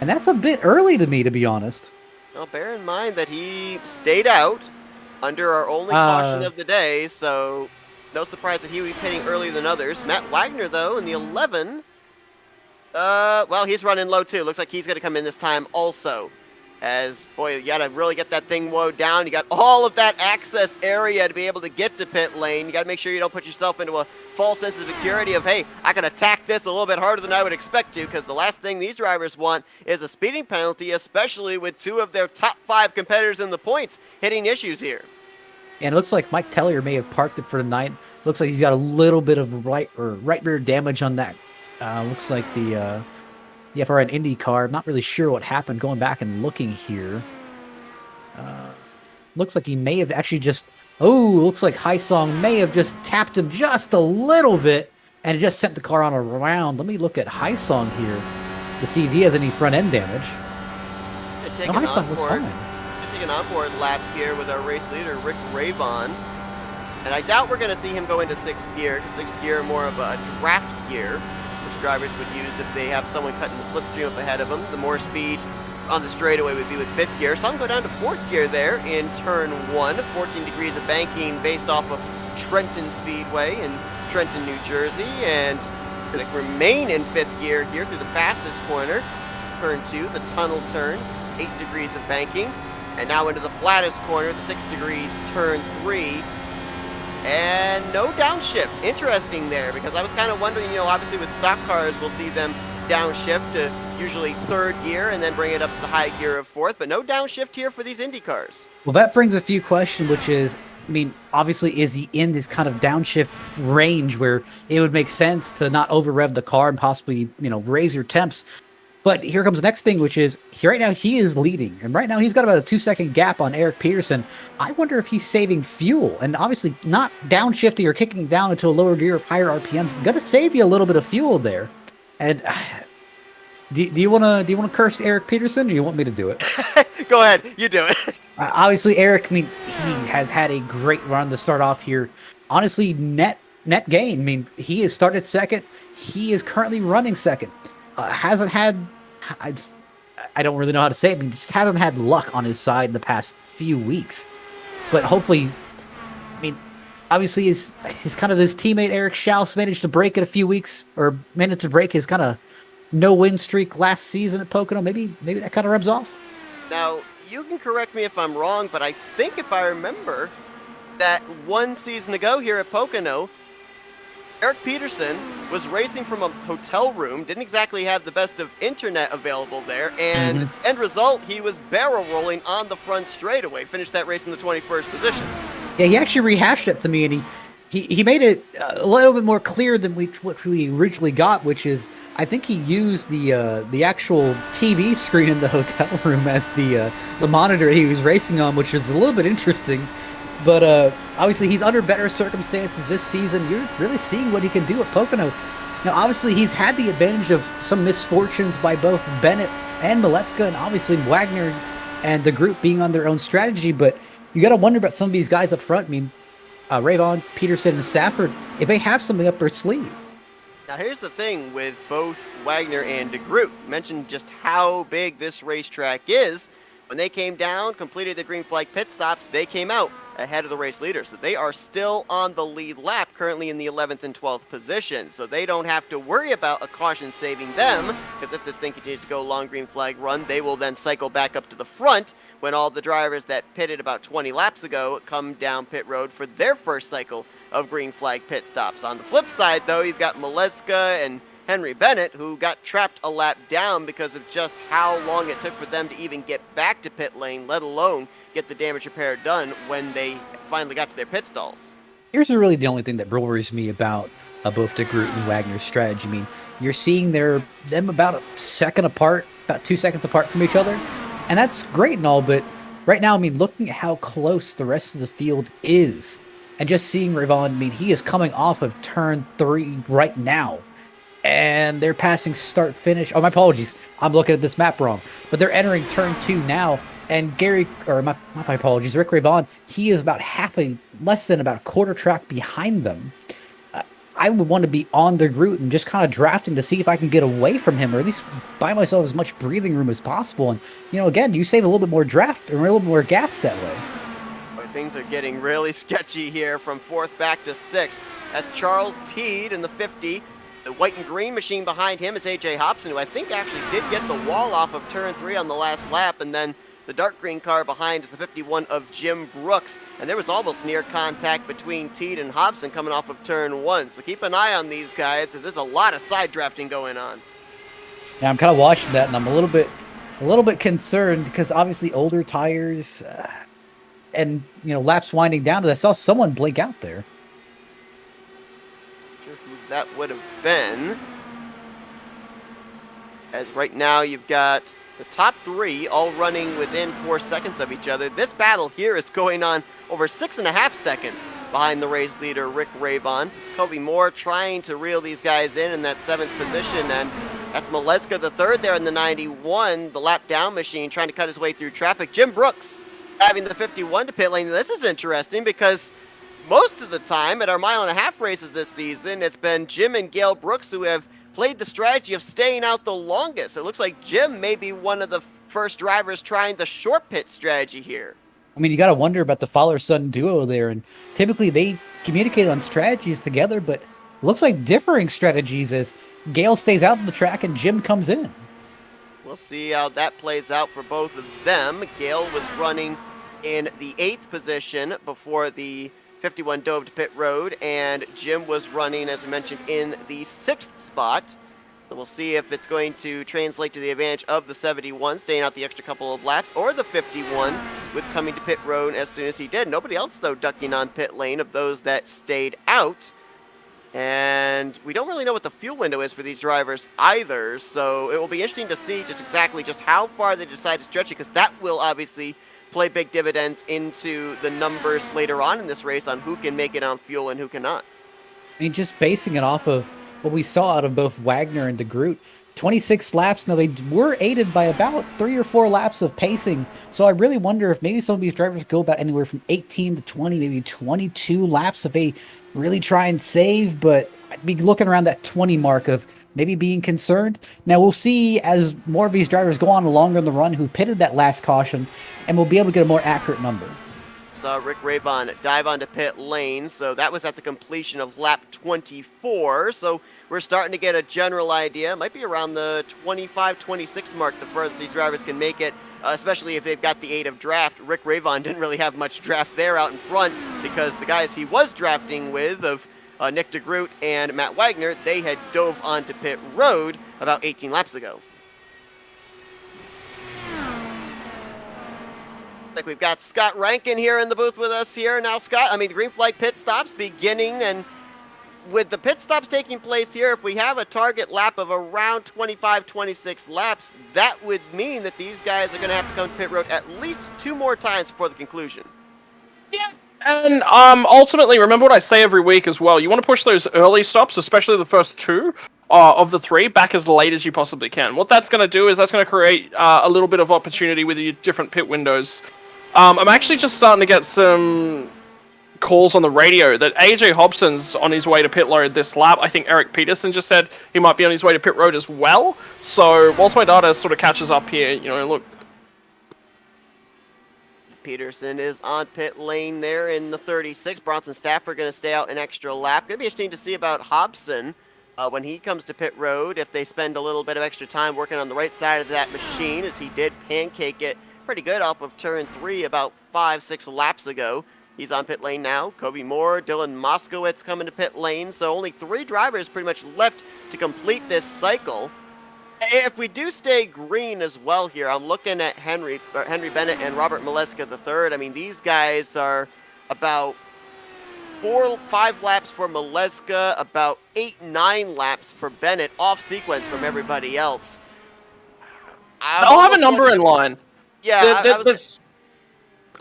and that's a bit early to me, to be honest. Well, bear in mind that he stayed out under our only caution of the day, so no surprise that he would be pitting earlier than others. Matt Wagner, though, in the 11, well, he's running low, too. Looks like he's going to come in this time also. As, boy, you got to really get that thing woed down. You got all of that access area to be able to get to pit lane. You got to make sure you don't put yourself into a false sense of security of, hey, I can attack this a little bit harder than I would expect to, because the last thing these drivers want is a speeding penalty, especially with 2 of their top 5 competitors in the points hitting issues here. And it looks like Mike Tellier may have parked it for the night. Looks like he's got a little bit of right rear damage on that. Looks like the for an Indy car. I'm not really sure what happened going back and looking here. Looks like he may have actually just... looks like Haisong may have just tapped him just a little bit and just sent the car on a round. Let me look at Haisong here to see if he has any front end damage. No, Haisong looks fine. Take an onboard lap here with our race leader, Rick Rayvon. And I doubt we're going to see him go into 6th gear, because 6th gear more of a draft gear, which drivers would use if they have someone cutting the slipstream up ahead of them. The more speed on the straightaway would be with 5th gear. So I'm going to go down to 4th gear there in turn 1. 14 degrees of banking based off of Trenton Speedway in Trenton, New Jersey. And going to remain in 5th gear here through the fastest corner. Turn 2, the tunnel turn, 8 degrees of banking. And now into the flattest corner, the 6 degrees, turn 3. And no downshift. Interesting there, because I was kind of wondering, obviously with stock cars, we'll see them downshift to usually 3rd gear and then bring it up to the high gear of 4th, but no downshift here for these Indy cars. Well, that brings a few questions, which is, I mean, obviously is he in this kind of downshift range where it would make sense to not over rev the car and possibly, raise your temps? But here comes the next thing, which is right now he is leading. And right now he's got about a 2-second gap on Eric Peterson. I wonder if he's saving fuel. And obviously not downshifting or kicking down into a lower gear of higher RPMs. Going to save you a little bit of fuel there. And do you want to curse Eric Peterson, or do you want me to do it? Go ahead. You do it. Obviously, Eric, I mean, he has had a great run to start off here. Honestly, net gain. I mean, he has started second. He is currently running second. Hasn't had, I don't really know how to say it, but he just hasn't had luck on his side in the past few weeks. But hopefully, I mean, obviously his kind of his teammate Eric Schaus managed to break it a few weeks, or managed to break his kind of no-win streak last season at Pocono. Maybe that kind of rubs off. Now, you can correct me if I'm wrong, but I think if I remember that one season ago here at Pocono, Eric Peterson was racing from a hotel room, didn't exactly have the best of internet available there, and end result, he was barrel rolling on the front straightaway, finished that race in the 21st position. Yeah, he actually rehashed it to me, and he made it a little bit more clear than what we originally got, which is, I think he used the actual TV screen in the hotel room as the monitor he was racing on, which is a little bit interesting. But obviously, he's under better circumstances this season. You're really seeing what he can do at Pocono. Now, obviously, he's had the advantage of some misfortunes by both Bennett and Maleska, and obviously Wagner and the group being on their own strategy. But you got to wonder about some of these guys up front. I mean, Rayvon, Peterson, and Stafford, if they have something up their sleeve. Now, here's the thing with both Wagner and DeGroot. Mentioned just how big this racetrack is. When they came down, completed the green flag pit stops, they came out ahead of the race leader. So they are still on the lead lap, currently in the 11th and 12th position. So they don't have to worry about a caution saving them, because if this thing continues to go long green flag run, they will then cycle back up to the front when all the drivers that pitted about 20 laps ago come down pit road for their first cycle of green flag pit stops. On the flip side, though, you've got Maleska and Henry Bennett, who got trapped a lap down because of just how long it took for them to even get back to pit lane, let alone get the damage repair done when they finally got to their pit stalls. Here's really the only thing that worries me about both DeGroot and Wagner's strategy. I mean, you're seeing them about a second apart, about 2 seconds apart from each other, and that's great and all, but right now, I mean, looking at how close the rest of the field is, and just seeing Rayvon, I mean, he is coming off of turn 3 right now, and they're passing start finish. Oh, my apologies. I'm looking at this map wrong, but they're entering turn 2 now. And my apologies, Rick Rayvon, he is about less than about a quarter track behind them. I would want to be on the route and just kind of drafting to see if I can get away from him, or at least buy myself as much breathing room as possible. And, again, you save a little bit more draft and a little bit more gas that way. Things are getting really sketchy here from 4th back to 6th. As Charles Teed in the 50. The white and green machine behind him is AJ Hobson, who I think actually did get the wall off of turn 3 on the last lap, and then the dark green car behind is the 51 of Jim Brooks, and there was almost near contact between Teed and Hobson coming off of turn 1, so keep an eye on these guys, as there's a lot of side drafting going on. Yeah, I'm kind of watching that, and I'm a little bit concerned, because obviously older tires, and, laps winding down, I saw someone blink out there. Sure who that would have been, as right now you've got the top 3 all running within 4 seconds of each other. This battle here is going on over 6.5 seconds behind the race leader, Rick Rayvon. Kobe Moore trying to reel these guys in that 7th position, and that's Maleska the 3rd there in the 91, the lap down machine, trying to cut his way through traffic. Jim Brooks having the 51 to pit lane. This is interesting because most of the time at our mile-and-a-half races this season, it's been Jim and Gail Brooks who have played the strategy of staying out the longest. It looks like Jim may be one of the first drivers trying the short pit strategy here. I mean, you got to wonder about the father-son duo there, and typically they communicate on strategies together, but it looks like differing strategies as Gail stays out on the track and Jim comes in. We'll see how that plays out for both of them. Gail was running in the 8th position before the 51 dove to pit road, and Jim was running, as we mentioned, in the 6th spot. So we'll see if it's going to translate to the advantage of the 71, staying out the extra couple of laps, or the 51 with coming to pit road as soon as he did. Nobody else, though, ducking on pit lane of those that stayed out. And we don't really know what the fuel window is for these drivers either, so it will be interesting to see just how far they decide to stretch it, because that will obviously play big dividends into the numbers later on in this race on who can make it on fuel and who cannot. I mean, just basing it off of what we saw out of both Wagner and DeGroot, 26 laps. Now, they were aided by about 3 or 4 laps of pacing, so I really wonder if maybe some of these drivers go about anywhere from 18 to 20, maybe 22 laps if they really try and save, but I'd be looking around that 20 mark of maybe being concerned. Now, we'll see as more of these drivers go on longer in the run who pitted that last caution, and we'll be able to get a more accurate number. Saw Rick Rayvon dive onto pit lane, so that was at the completion of lap 24, so we're starting to get a general idea. It might be around the 25-26 mark, the furthest these drivers can make it, especially if they've got the 8 of draft. Rick Rayvon didn't really have much draft there out in front, because the guys he was drafting with of Nick DeGroot and Matt Wagner, they had dove onto pit road about 18 laps ago. Like we've got Scott Rankin here in the booth with us here. Now, Scott, I mean, the green flag pit stops beginning, and with the pit stops taking place here, if we have a target lap of around 25-26 laps, that would mean that these guys are going to have to come to pit road at least 2 more times before the conclusion. Yeah, and ultimately, remember what I say every week as well. You want to push those early stops, especially the first 2 of the 3, back as late as you possibly can. What that's going to do is that's going to create a little bit of opportunity with your different pit windows. I'm actually just starting to get some calls on the radio that AJ Hobson's on his way to pit road this lap. I think Eric Peterson just said he might be on his way to pit road as well. So whilst my data sort of catches up here, look. Peterson is on pit lane there in the 36. Bronson Stafford going to stay out an extra lap. Going to be interesting to see about Hobson when he comes to pit road, if they spend a little bit of extra time working on the right side of that machine, as he did pancake it pretty good off of turn 3 about 5-6 laps ago. He's on pit lane now. Kobe Moore, Dylan Moskowitz coming to pit lane. So only 3 drivers pretty much left to complete this cycle. If we do stay green as well here, I'm looking at Henry Bennett and Robert Mileska III. I mean, these guys are about 4-5 laps for Mileska, about 8-9 laps for Bennett, off sequence from everybody else. They'll have a number in line. Yeah,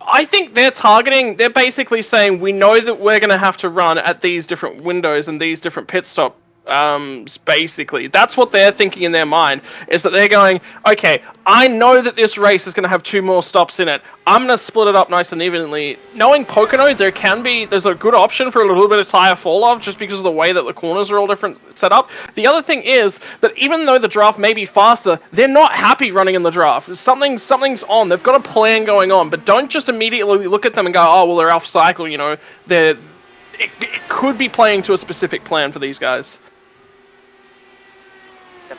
I think they're basically saying, we know that we're going to have to run at these different windows and these different pit stop. Basically, that's what they're thinking in their mind, is that they're going, okay, I know that this race is going to have 2 more stops in it. I'm going to split it up nice and evenly. Knowing Pocono, there's a good option for a little bit of tire fall off just because of the way that the corners are all different set up. The other thing is that even though the draft may be faster, they're not happy running in the draft. Something's on. They've got a plan going on, but don't just immediately look at them and go, oh, well, they're off cycle, you know. It could be playing to a specific plan for these guys.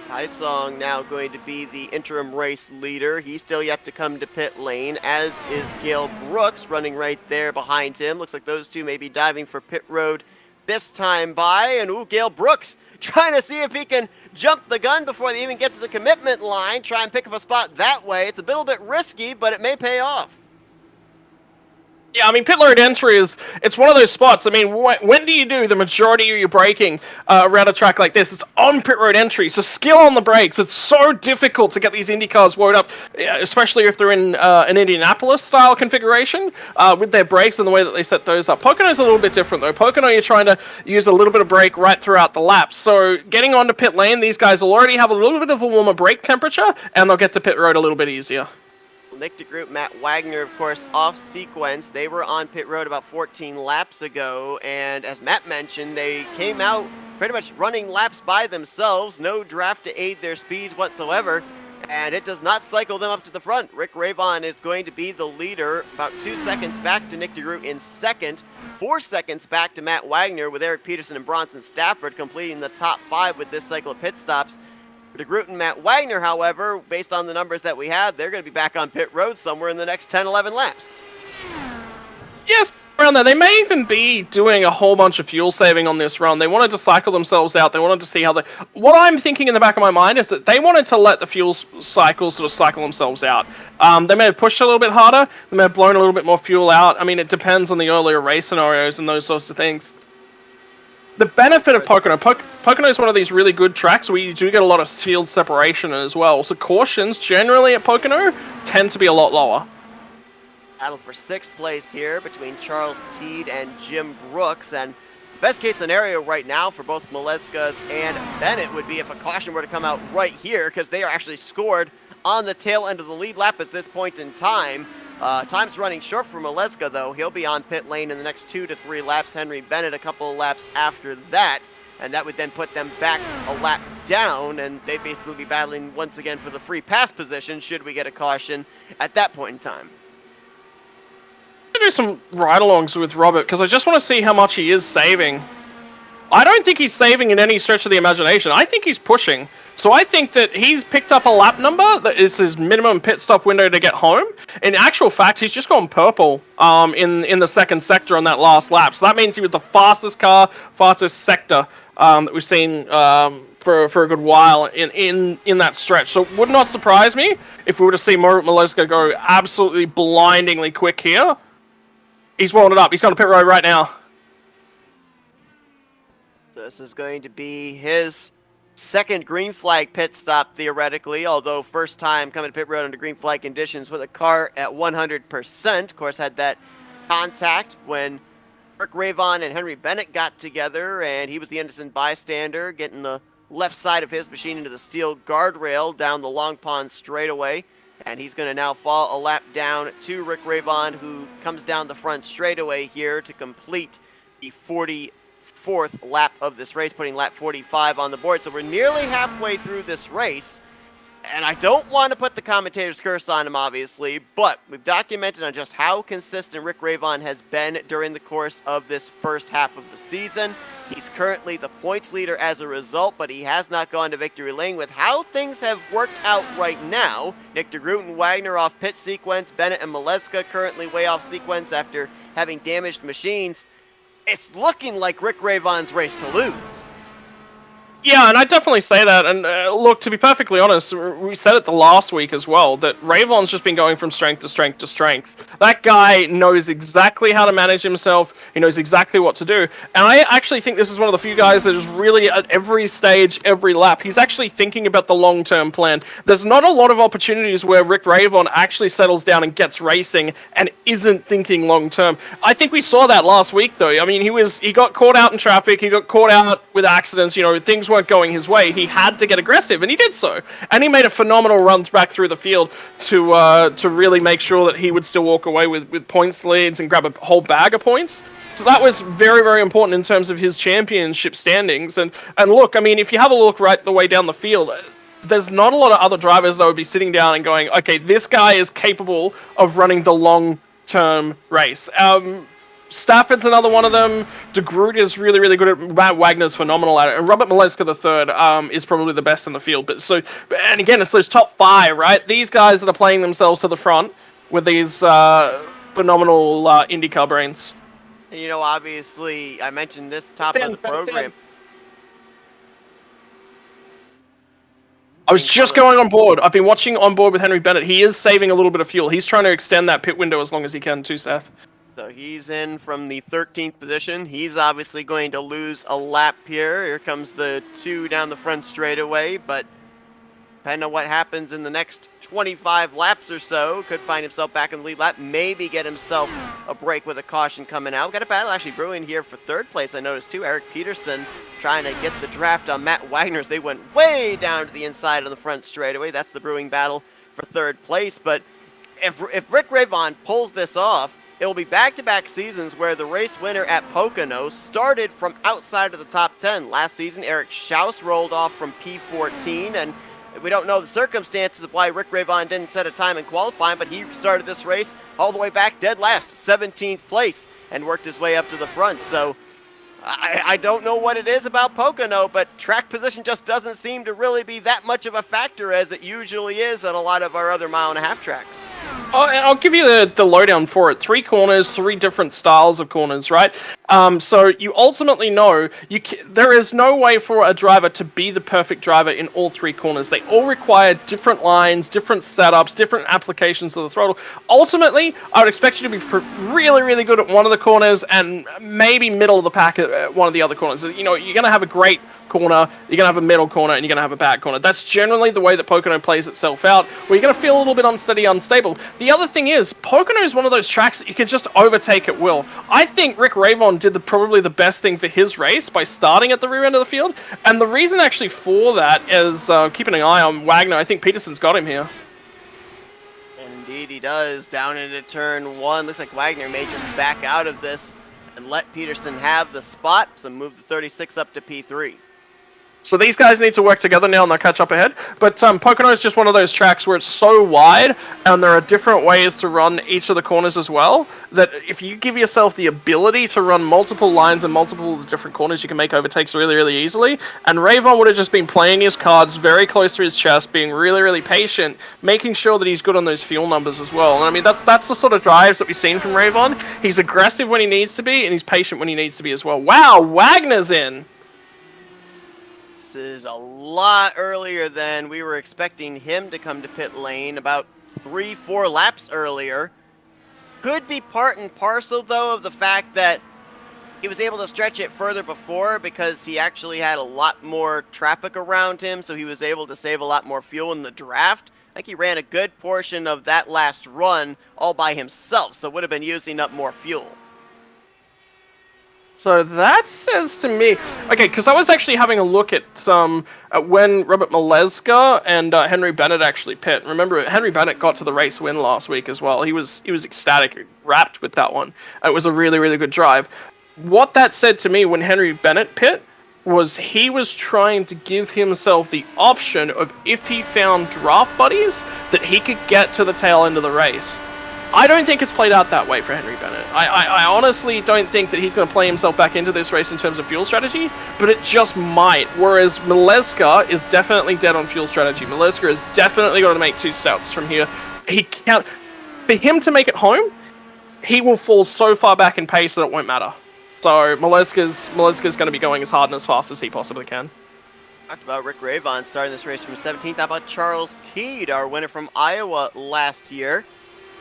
Haisong now going to be the interim race leader. He's still yet to come to pit lane, as is Gale Brooks running right there behind him. Looks like those two may be diving for pit road this time by. And ooh, Gale Brooks trying to see if he can jump the gun before they even get to the commitment line. Try and pick up a spot that way. It's a little bit risky, but it may pay off. Yeah, I mean, pit road entry it's one of those spots. I mean, when do you do the majority of your braking around a track like this? It's on pit road entry, so skill on the brakes. It's so difficult to get these Indy cars wound up, especially if they're in an Indianapolis-style configuration with their brakes and the way that they set those up. Pocono's a little bit different, though. Pocono, you're trying to use a little bit of brake right throughout the lap. So getting onto pit lane, these guys will already have a little bit of a warmer brake temperature, and they'll get to pit road a little bit easier. Nick DeGroot, Matt Wagner, of course, off sequence. They were on pit road about 14 laps ago, and as Matt mentioned, they came out pretty much running laps by themselves, no draft to aid their speeds whatsoever, and it does not cycle them up to the front. Rick Ravon is going to be the leader, about 2 seconds back to Nick DeGroot in second, 4 seconds back to Matt Wagner, with Eric Peterson and Bronson Stafford completing the top 5 with this cycle of pit stops. DeGroot and Matt Wagner, however, based on the numbers that we have, they're going to be back on pit road somewhere in the next 10-11 laps. Yes, around there. They may even be doing a whole bunch of fuel saving on this run. They wanted to cycle themselves out. They wanted to see how they... What I'm thinking in the back of my mind is that they wanted to let the fuel cycles sort of cycle themselves out. They may have pushed a little bit harder. They may have blown a little bit more fuel out. I mean, it depends on the earlier race scenarios and those sorts of things. The benefit of Pocono is one of these really good tracks where you do get a lot of field separation as well. So cautions generally at Pocono tend to be a lot lower. Battle for 6th place here between Charles Teed and Jim Brooks. And the best case scenario right now for both Mileska and Bennett would be if a caution were to come out right here, because they are actually scored on the tail end of the lead lap at this point in time. Time's running short for Mileska, though. He'll be on pit lane in the next 2 to 3 laps. Henry Bennett a couple of laps after that, and that would then put them back a lap down, and they'd basically be battling once again for the free pass position should we get a caution at that point in time. I'm going to do some ride-alongs with Robert, because I just want to see how much he is saving. I don't think he's saving in any stretch of the imagination. I think he's pushing. So I think that he's picked up a lap number that is his minimum pit stop window to get home. In actual fact, he's just gone purple in the second sector on that last lap. So that means he was the fastest car, fastest sector that we've seen for a good while in that stretch. So it would not surprise me if we were to see Mileska go absolutely blindingly quick here. He's rolling it up. He's on the pit road right now. So this is going to be his second green flag pit stop, theoretically, although first time coming to pit road under green flag conditions with a car at 100%. Of course, had that contact when Rick Ravon and Henry Bennett got together, and he was the innocent bystander, getting the left side of his machine into the steel guardrail down the Long Pond straightaway. And he's going to now fall a lap down to Rick Ravon, who comes down the front straightaway here to complete the 44th lap of this race, putting lap 45 on the board. So we're nearly halfway through this race, and I don't want to put the commentator's curse on him, obviously, but we've documented on just how consistent Rick Ravon has been during the course of this first half of the season. He's currently the points leader as a result, but he has not gone to victory lane. With how things have worked out right now, Nick DeGroot and Wagner off pit sequence, Bennett and Maleska currently way off sequence after having damaged machines. It's looking like Rick Ravon's race to lose. Yeah, and I definitely say that. And look, to be perfectly honest, we said it the last week as well, that Ravon's just been going from strength to strength to strength. That guy knows exactly how to manage himself. He knows exactly what to do. And I actually think this is one of the few guys that is really at every stage, every lap, he's actually thinking about the long-term plan. There's not a lot of opportunities where Rick Ravon actually settles down and gets racing and isn't thinking long-term. I think we saw that last week, though. I mean, he got caught out in traffic. He got caught out with accidents. You know, things weren't going his way. He had to get aggressive, and he did so. And he made a phenomenal run back through the field to really make sure that he would still walk away with points leads and grab a whole bag of points. So that was very, very important in terms of his championship standings. And look, I mean, if you have a look right the way down the field, there's not a lot of other drivers that would be sitting down and going, okay, this guy is capable of running the long-term race. Stafford's another one of them. DeGroot is really, really good at it. Matt Wagner's phenomenal at it. And Robert Maleska III is probably the best in the field. And again, it's those top 5, right? These guys that are playing themselves to the front with these phenomenal IndyCar brains. And you know, obviously, I mentioned this top of the program. I was just going on board. I've been watching on board with Henry Bennett. He is saving a little bit of fuel. He's trying to extend that pit window as long as he can too, Seth. So he's in from the 13th position. He's obviously going to lose a lap here. Here comes the 2 down the front straightaway, but depending on what happens in the next 25 laps or so, could find himself back in the lead lap, maybe get himself a break with a caution coming out. Got a battle actually brewing here for 3rd place, I noticed too. Eric Peterson trying to get the draft on Matt Wagner's. They went way down to the inside on the front straightaway. That's the brewing battle for 3rd place, but if Rick Ravon pulls this off, it will be back-to-back seasons where the race winner at Pocono started from outside of the top 10. Last season, Eric Schaus rolled off from P14, and we don't know the circumstances of why Rick Ravon didn't set a time in qualifying, but he started this race all the way back dead last, 17th place, and worked his way up to the front. So I don't know what it is about Pocono, but track position just doesn't seem to really be that much of a factor as it usually is at a lot of our other mile-and-a-half tracks. I'll give you the lowdown for it. 3 corners, 3 different styles of corners, right? So you ultimately know there is no way for a driver to be the perfect driver in all 3 corners. They all require different lines, different setups, different applications of the throttle. Ultimately, I would expect you to be really, really good at one of the corners and maybe middle of the pack at one of the other corners. You know, you're going to have a great corner, you're going to have a middle corner, and you're going to have a bad corner. That's generally the way that Pocono plays itself out, where you're going to feel a little bit unsteady, unstable. The other thing is, Pocono is one of those tracks that you can just overtake at will. I think Rick Ravon did probably the best thing for his race by starting at the rear end of the field, and the reason actually for that is keeping an eye on Wagner. I think Peterson's got him here. And indeed he does. Down into turn 1. Looks like Wagner may just back out of this and let Peterson have the spot, so move the 36 up to P3. So these guys need to work together now and they'll catch up ahead. But Pocono is just one of those tracks where it's so wide and there are different ways to run each of the corners as well, that if you give yourself the ability to run multiple lines and multiple different corners, you can make overtakes really, really easily. And Ravon would have just been playing his cards very close to his chest, being really, really patient, making sure that he's good on those fuel numbers as well. And I mean, that's the sort of drives that we've seen from Ravon. He's aggressive when he needs to be, and he's patient when he needs to be as well. Wow, Wagner's in! This is a lot earlier than we were expecting him to come to pit lane, about 3-4 laps earlier. Could be part and parcel, though, of the fact that he was able to stretch it further before because he actually had a lot more traffic around him, so he was able to save a lot more fuel in the draft. I think he ran a good portion of that last run all by himself, so would have been using up more fuel. So that says to me, okay, because I was actually having a look at when Robert Maleska and Henry Bennett actually pit. Remember, Henry Bennett got to the race win last week as well. He was ecstatic, wrapped with that one. It was a really, really good drive. What that said to me when Henry Bennett pit was he was trying to give himself the option of if he found draft buddies that he could get to the tail end of the race. I don't think it's played out that way for Henry Bennett. I honestly don't think that he's going to play himself back into this race in terms of fuel strategy, but it just might. Whereas Milezka is definitely dead on fuel strategy. Milezka is definitely going to make 2 stops from here. He can't. For him to make it home, he will fall so far back in pace that it won't matter. So Milezka's going to be going as hard and as fast as he possibly can. Talked about Rick Ravon starting this race from 17th. How about Charles Teed, our winner from Iowa last year?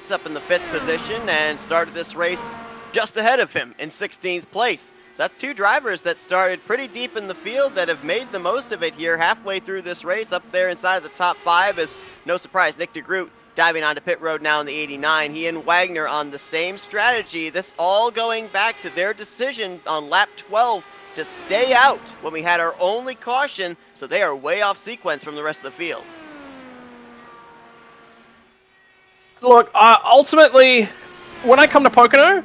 He's up in the 5th position and started this race just ahead of him in 16th place. So that's 2 drivers that started pretty deep in the field that have made the most of it here halfway through this race. Up there inside the top 5 is, no surprise, Nick DeGroot diving onto pit road now in the 89. He and Wagner on the same strategy. This all going back to their decision on lap 12 to stay out when we had our only caution, so they are way off sequence from the rest of the field. Look, ultimately, when I come to Pocono,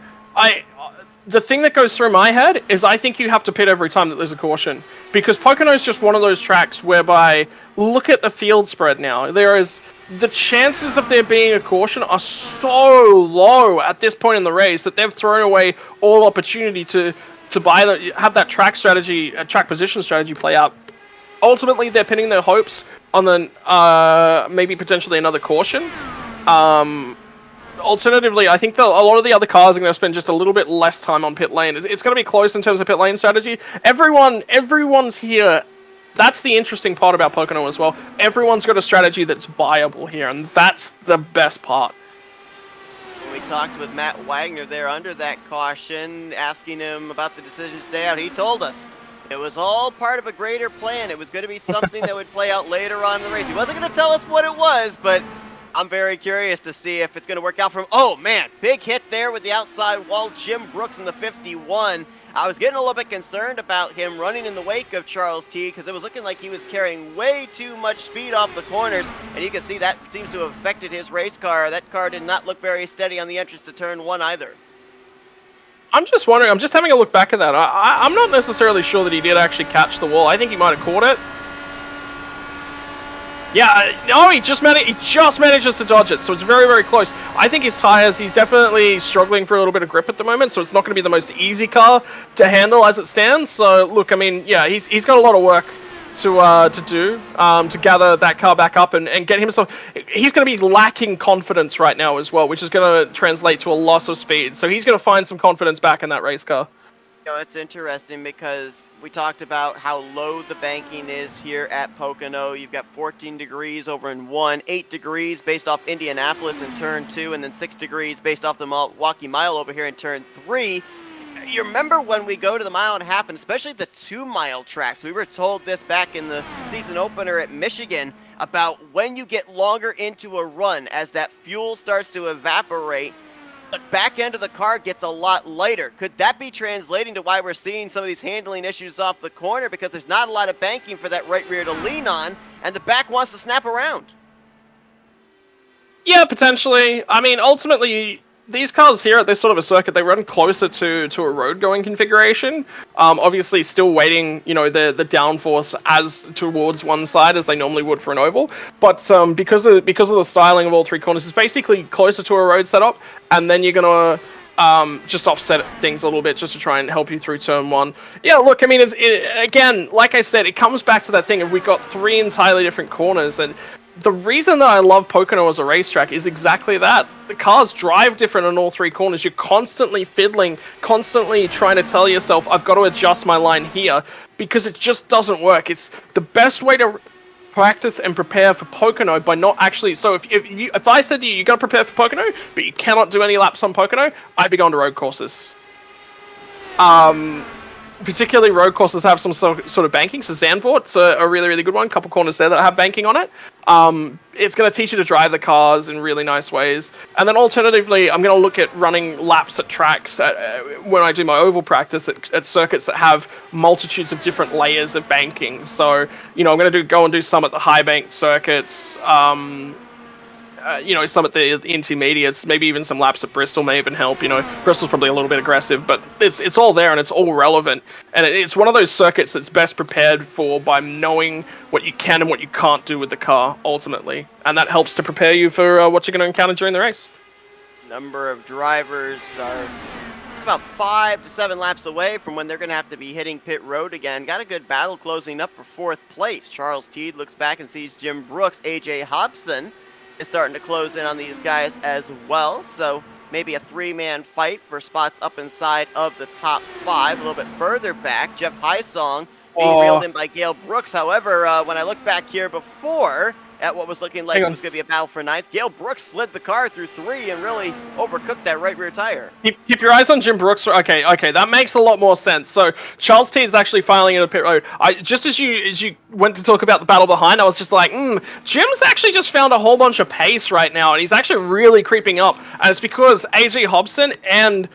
the thing that goes through my head is I think you have to pit every time that there's a caution. Because Pocono is just one of those tracks whereby, look at the field spread now. The chances of there being a caution are so low at this point in the race that they've thrown away all opportunity to have that track position strategy play out. Ultimately, they're pinning their hopes on maybe potentially another caution. Alternatively, I think a lot of the other cars are going to spend just a little bit less time on pit lane. It's going to be close in terms of pit lane strategy. Everyone's here. That's the interesting part about Pocono as well. Everyone's got a strategy that's viable here, and that's the best part. When we talked with Matt Wagner there under that caution, asking him about the decision to stay out, he told us it was all part of a greater plan. It was going to be something that would play out later on in the race. He wasn't going to tell us what it was, but I'm very curious to see if it's going to work out for him. Oh, man, big hit there with the outside wall. Jim Brooks in the 51. I was getting a little bit concerned about him running in the wake of Charles T because it was looking like he was carrying way too much speed off the corners, and you can see that seems to have affected his race car. That car did not look very steady on the entrance to turn 1 either. I'm just wondering, I'm just having a look back at that. I'm not necessarily sure that he did actually catch the wall. I think he might have caught it. Yeah, no, he just manages to dodge it, so it's very, very close. I think his tires, he's definitely struggling for a little bit of grip at the moment, so it's not going to be the most easy car to handle as it stands. So, look, I mean, yeah, he's got a lot of work to do to gather that car back up and get himself. He's going to be lacking confidence right now as well, which is going to translate to a loss of speed. So he's going to find some confidence back in that race car. You know, it's interesting because we talked about how low the banking is here at Pocono. You've got 14 degrees over in 1, 8 degrees based off Indianapolis in turn 2, and then 6 degrees based off the Milwaukee Mile over here in turn 3. You remember when we go to the 1.5 mile, and especially the 2-mile tracks, we were told this back in the season opener at Michigan about when you get longer into a run as that fuel starts to evaporate, the back end of the car gets a lot lighter. Could that be translating to why we're seeing some of these handling issues off the corner, because there's not a lot of banking for that right rear to lean on, and the back wants to snap around? Yeah, potentially. I mean, ultimately, these cars here at this sort of a circuit, they run closer to a road-going configuration. Obviously, still weighting, the downforce as towards one side as they normally would for an oval. But because of the styling of all 3 corners, it's basically closer to a road setup, and then you're gonna just offset things a little bit just to try and help you through turn 1. Yeah, look, I mean, again, like I said, it comes back to that thing of we've got 3 entirely different corners, and the reason that I love Pocono as a racetrack is exactly that. The cars drive different on all 3 corners. You're constantly fiddling, constantly trying to tell yourself, I've got to adjust my line here, because it just doesn't work. It's the best way to practice and prepare for Pocono by not actually... So if I said to you got to prepare for Pocono, but you cannot do any laps on Pocono, I'd be going to road courses. Particularly road courses have some sort of banking, so Zandvoort's a really, really good one. A couple corners there that have banking on it. It's going to teach you to drive the cars in really nice ways. And then alternatively, I'm going to look at running laps at tracks when I do my oval practice at circuits that have multitudes of different layers of banking. So, I'm going to go and do some at the high bank circuits, some at the intermediates, maybe even some laps at Bristol may even help. Bristol's probably a little bit aggressive, but it's all there and it's all relevant. And it's one of those circuits that's best prepared for by knowing what you can and what you can't do with the car, ultimately. And that helps to prepare you for what you're going to encounter during the race. Number of drivers are just about 5 to 7 laps away from when they're going to have to be hitting pit road again. Got a good battle closing up for 4th place. Charles Teed looks back and sees Jim Brooks. AJ Hobson is starting to close in on these guys as well. So maybe a 3-man fight for spots up inside of the top 5. A little bit further back, Jeff Highsong being reeled in by Gale Brooks. However, when I look back here before at what was looking like it was going to be a battle for 9th, Gale Brooks slid the car through 3 and really overcooked that right rear tire. Keep your eyes on Jim Brooks. Okay, that makes a lot more sense. So Charles T is actually filing into pit road. Just as you went to talk about the battle behind, I was just like, Jim's actually just found a whole bunch of pace right now, and he's actually really creeping up. And it's because AJ Hobson and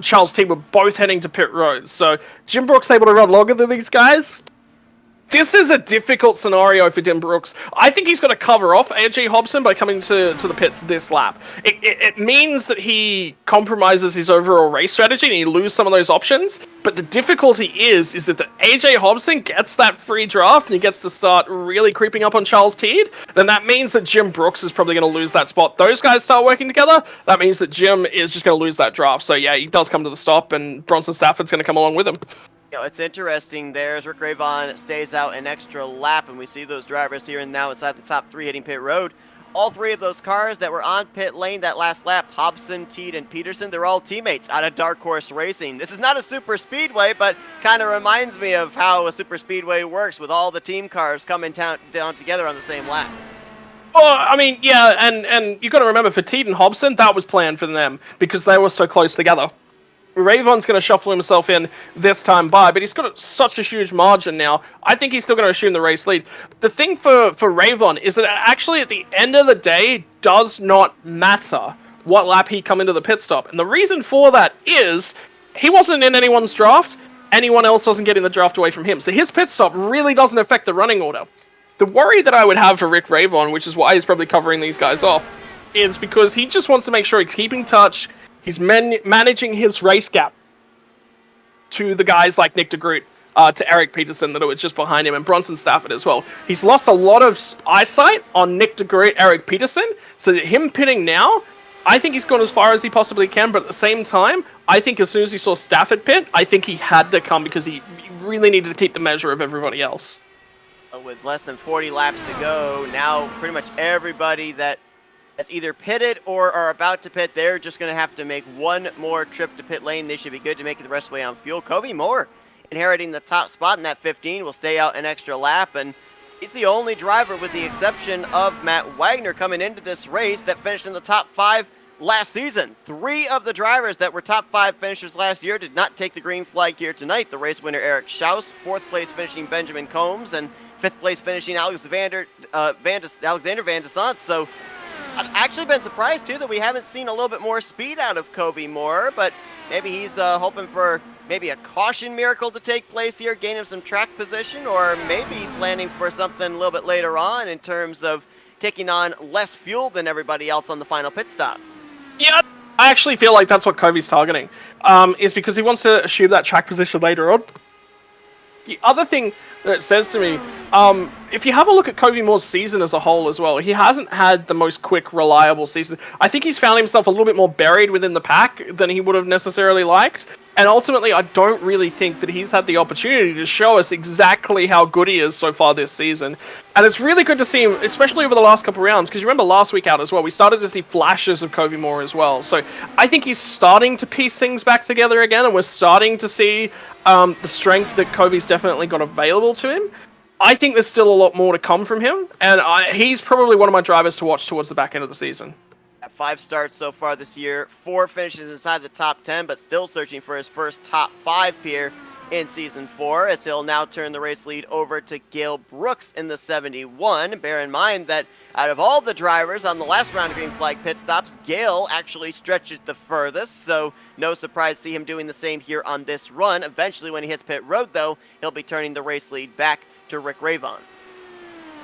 Charles T were both heading to pit road. So Jim Brooks able to run longer than these guys. This is a difficult scenario for Jim Brooks. I think he's got to cover off AJ Hobson by coming to the pits this lap. It means that he compromises his overall race strategy and he loses some of those options. But the difficulty is that the AJ Hobson gets that free draft and he gets to start really creeping up on Charles Teed. Then that means that Jim Brooks is probably going to lose that spot. Those guys start working together. That means that Jim is just going to lose that draft. So yeah, he does come to the stop and Bronson Stafford's going to come along with him. You know, it's interesting there as Rick Ravon stays out an extra lap, and we see those drivers here and now inside the top 3 hitting pit road. All 3 of those cars that were on pit lane that last lap, Hobson, Teed, and Peterson, they're all teammates out of Dark Horse Racing. This is not a super speedway, but kind of reminds me of how a super speedway works with all the team cars coming down together on the same lap. Well, I mean, yeah, and you got to remember for Teed and Hobson, that was planned for them because they were so close together. Ravon's going to shuffle himself in this time by, but he's got such a huge margin now. I think he's still going to assume the race lead. The thing for Ravon is that actually at the end of the day does not matter what lap he come into the pit stop. And the reason for that is he wasn't in anyone's draft. Anyone else wasn't getting the draft away from him. So his pit stop really doesn't affect the running order. The worry that I would have for Rick Ravon, which is why he's probably covering these guys off, is because he just wants to make sure he's keeping touch. He's managing his race gap to the guys like Nick DeGroot, to Eric Peterson that are just behind him, and Bronson Stafford as well. He's lost a lot of eyesight on Nick DeGroot, Eric Peterson, so that him pitting now, I think he's gone as far as he possibly can, but at the same time, I think as soon as he saw Stafford pit, I think he had to come because he really needed to keep the measure of everybody else. With less than 40 laps to go, now pretty much everybody that has either pitted or are about to pit, they're just going to have to make one more trip to pit lane. They should be good to make it the rest of the way on fuel. Covey Moore inheriting the top spot in that 15 will stay out an extra lap, and he's the only driver with the exception of Matt Wagner coming into this race that finished in the top 5 last season. 3 of the drivers that were top 5 finishers last year did not take the green flag here tonight. The race winner Eric Schaus, 4th place finishing Benjamin Combs, and 5th place finishing Alexander Van de Sant. So I've actually been surprised, too, that we haven't seen a little bit more speed out of Covey Moore, but maybe he's hoping for maybe a caution miracle to take place here, gain him some track position, or maybe planning for something a little bit later on in terms of taking on less fuel than everybody else on the final pit stop. Yeah, I actually feel like that's what Covey's targeting, is because he wants to assume that track position later on. The other thing that it says to me, if you have a look at Covey Moore's season as a whole as well, he hasn't had the most quick, reliable season. I think he's found himself a little bit more buried within the pack than he would have necessarily liked. And ultimately, I don't really think that he's had the opportunity to show us exactly how good he is so far this season. And it's really good to see him, especially over the last couple of rounds, because you remember last week out as well, we started to see flashes of Covey Moore as well. So I think he's starting to piece things back together again, and we're starting to see the strength that Covey's definitely got available to him. I think there's still a lot more to come from him, and he's probably one of my drivers to watch towards the back end of the season. 5 starts so far this year, 4 finishes inside the top 10, but still searching for his first top 5 here in Season 4, as he'll now turn the race lead over to Gale Brooks in the 71. Bear in mind that out of all the drivers on the last round of green flag pit stops, Gale actually stretched it the furthest, so no surprise to see him doing the same here on this run. Eventually, when he hits pit road, though, he'll be turning the race lead back to Rick Ravon.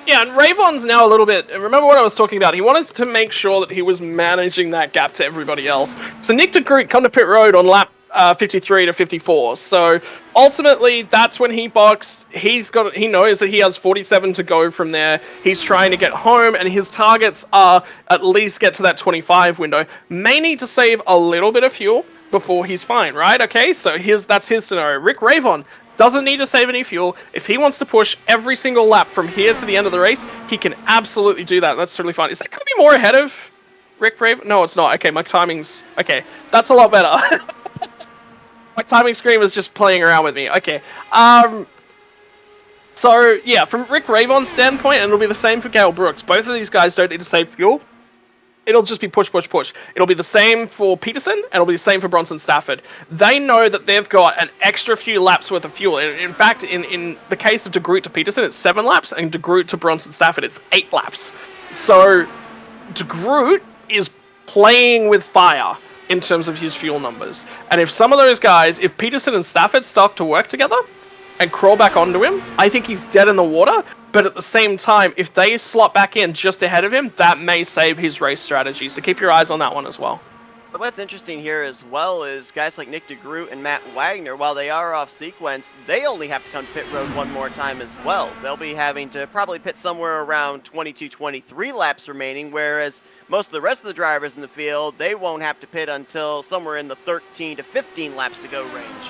Yeah, and Ravon's now a little bit, remember what I was talking about, he wanted to make sure that he was managing that gap to everybody else. So Nick DeGroot come to pit road on lap 53 to 54. So ultimately, that's when he boxed. He knows that he has 47 to go from there. He's trying to get home, and his targets are at least get to that 25 window. May need to save a little bit of fuel before he's fine, right? Okay, so that's his scenario. Rick Ravon doesn't need to save any fuel. If he wants to push every single lap from here to the end of the race, he can absolutely do that. That's totally fine. Is that going to be more ahead of Rick Ravon? No, it's not. Okay, my timing's... Okay, that's a lot better. My timing screen was just playing around with me. Okay. So, yeah, from Rick Ravon's standpoint, and it'll be the same for Gale Brooks. Both of these guys don't need to save fuel. It'll just be push, push, push. It'll be the same for Peterson, and it'll be the same for Bronson Stafford. They know that they've got an extra few laps worth of fuel. In fact, in the case of De Groot to Peterson, it's 7 laps, and De Groot to Bronson Stafford, it's 8 laps. So, De Groot is playing with fire in terms of his fuel numbers. And if some of those guys, if Peterson and Stafford start to work together and crawl back onto him, I think he's dead in the water. But at the same time, if they slot back in just ahead of him, that may save his race strategy. So keep your eyes on that one as well. But what's interesting here as well is guys like Nick DeGroot and Matt Wagner, while they are off sequence, they only have to come to pit road one more time as well. They'll be having to probably pit somewhere around 22, 23 laps remaining, whereas most of the rest of the drivers in the field, they won't have to pit until somewhere in the 13 to 15 laps to go range.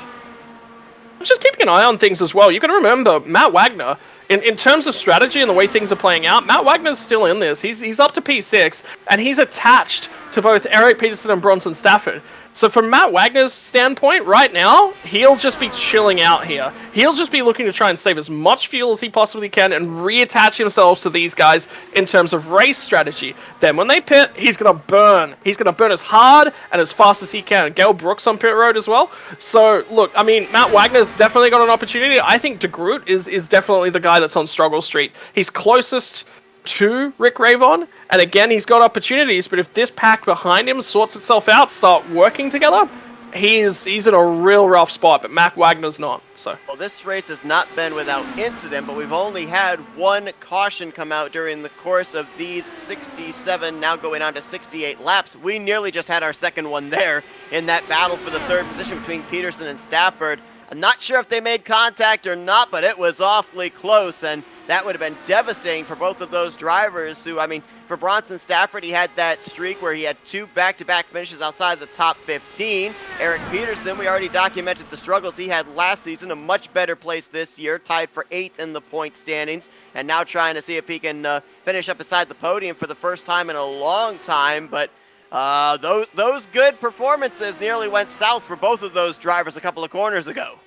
Just keeping an eye on things as well. You can remember Matt Wagner, in terms of strategy and the way things are playing out, Matt Wagner's still in this. He's up to P6, and he's attached to both Eric Peterson and Bronson Stafford. So from Matt Wagner's standpoint, right now, he'll just be chilling out here. He'll just be looking to try and save as much fuel as he possibly can and reattach himself to these guys in terms of race strategy. Then when they pit, he's going to burn. He's going to burn as hard and as fast as he can. Gale Brooks on pit road as well. So, look, I mean, Matt Wagner's definitely got an opportunity. I think De Groot is definitely the guy that's on struggle street. He's closest to Rick Ravon, and again, he's got opportunities, but if this pack behind him sorts itself out, start working together, he's in a real rough spot, but Matt Wagner's not. So, well, this race has not been without incident, but we've only had one caution come out during the course of these 67, now going on to 68 laps. We nearly just had our second one there in that battle for the third position between Peterson and Stafford. I'm not sure if they made contact or not, but it was awfully close, and that would have been devastating for both of those drivers who, I mean, for Bronson Stafford, he had that streak where he had 2 back-to-back finishes outside the top 15. Eric Peterson, we already documented the struggles he had last season, a much better place this year, tied for 8th in the point standings, and now trying to see if he can finish up beside the podium for the first time in a long time, but those good performances nearly went south for both of those drivers a couple of corners ago.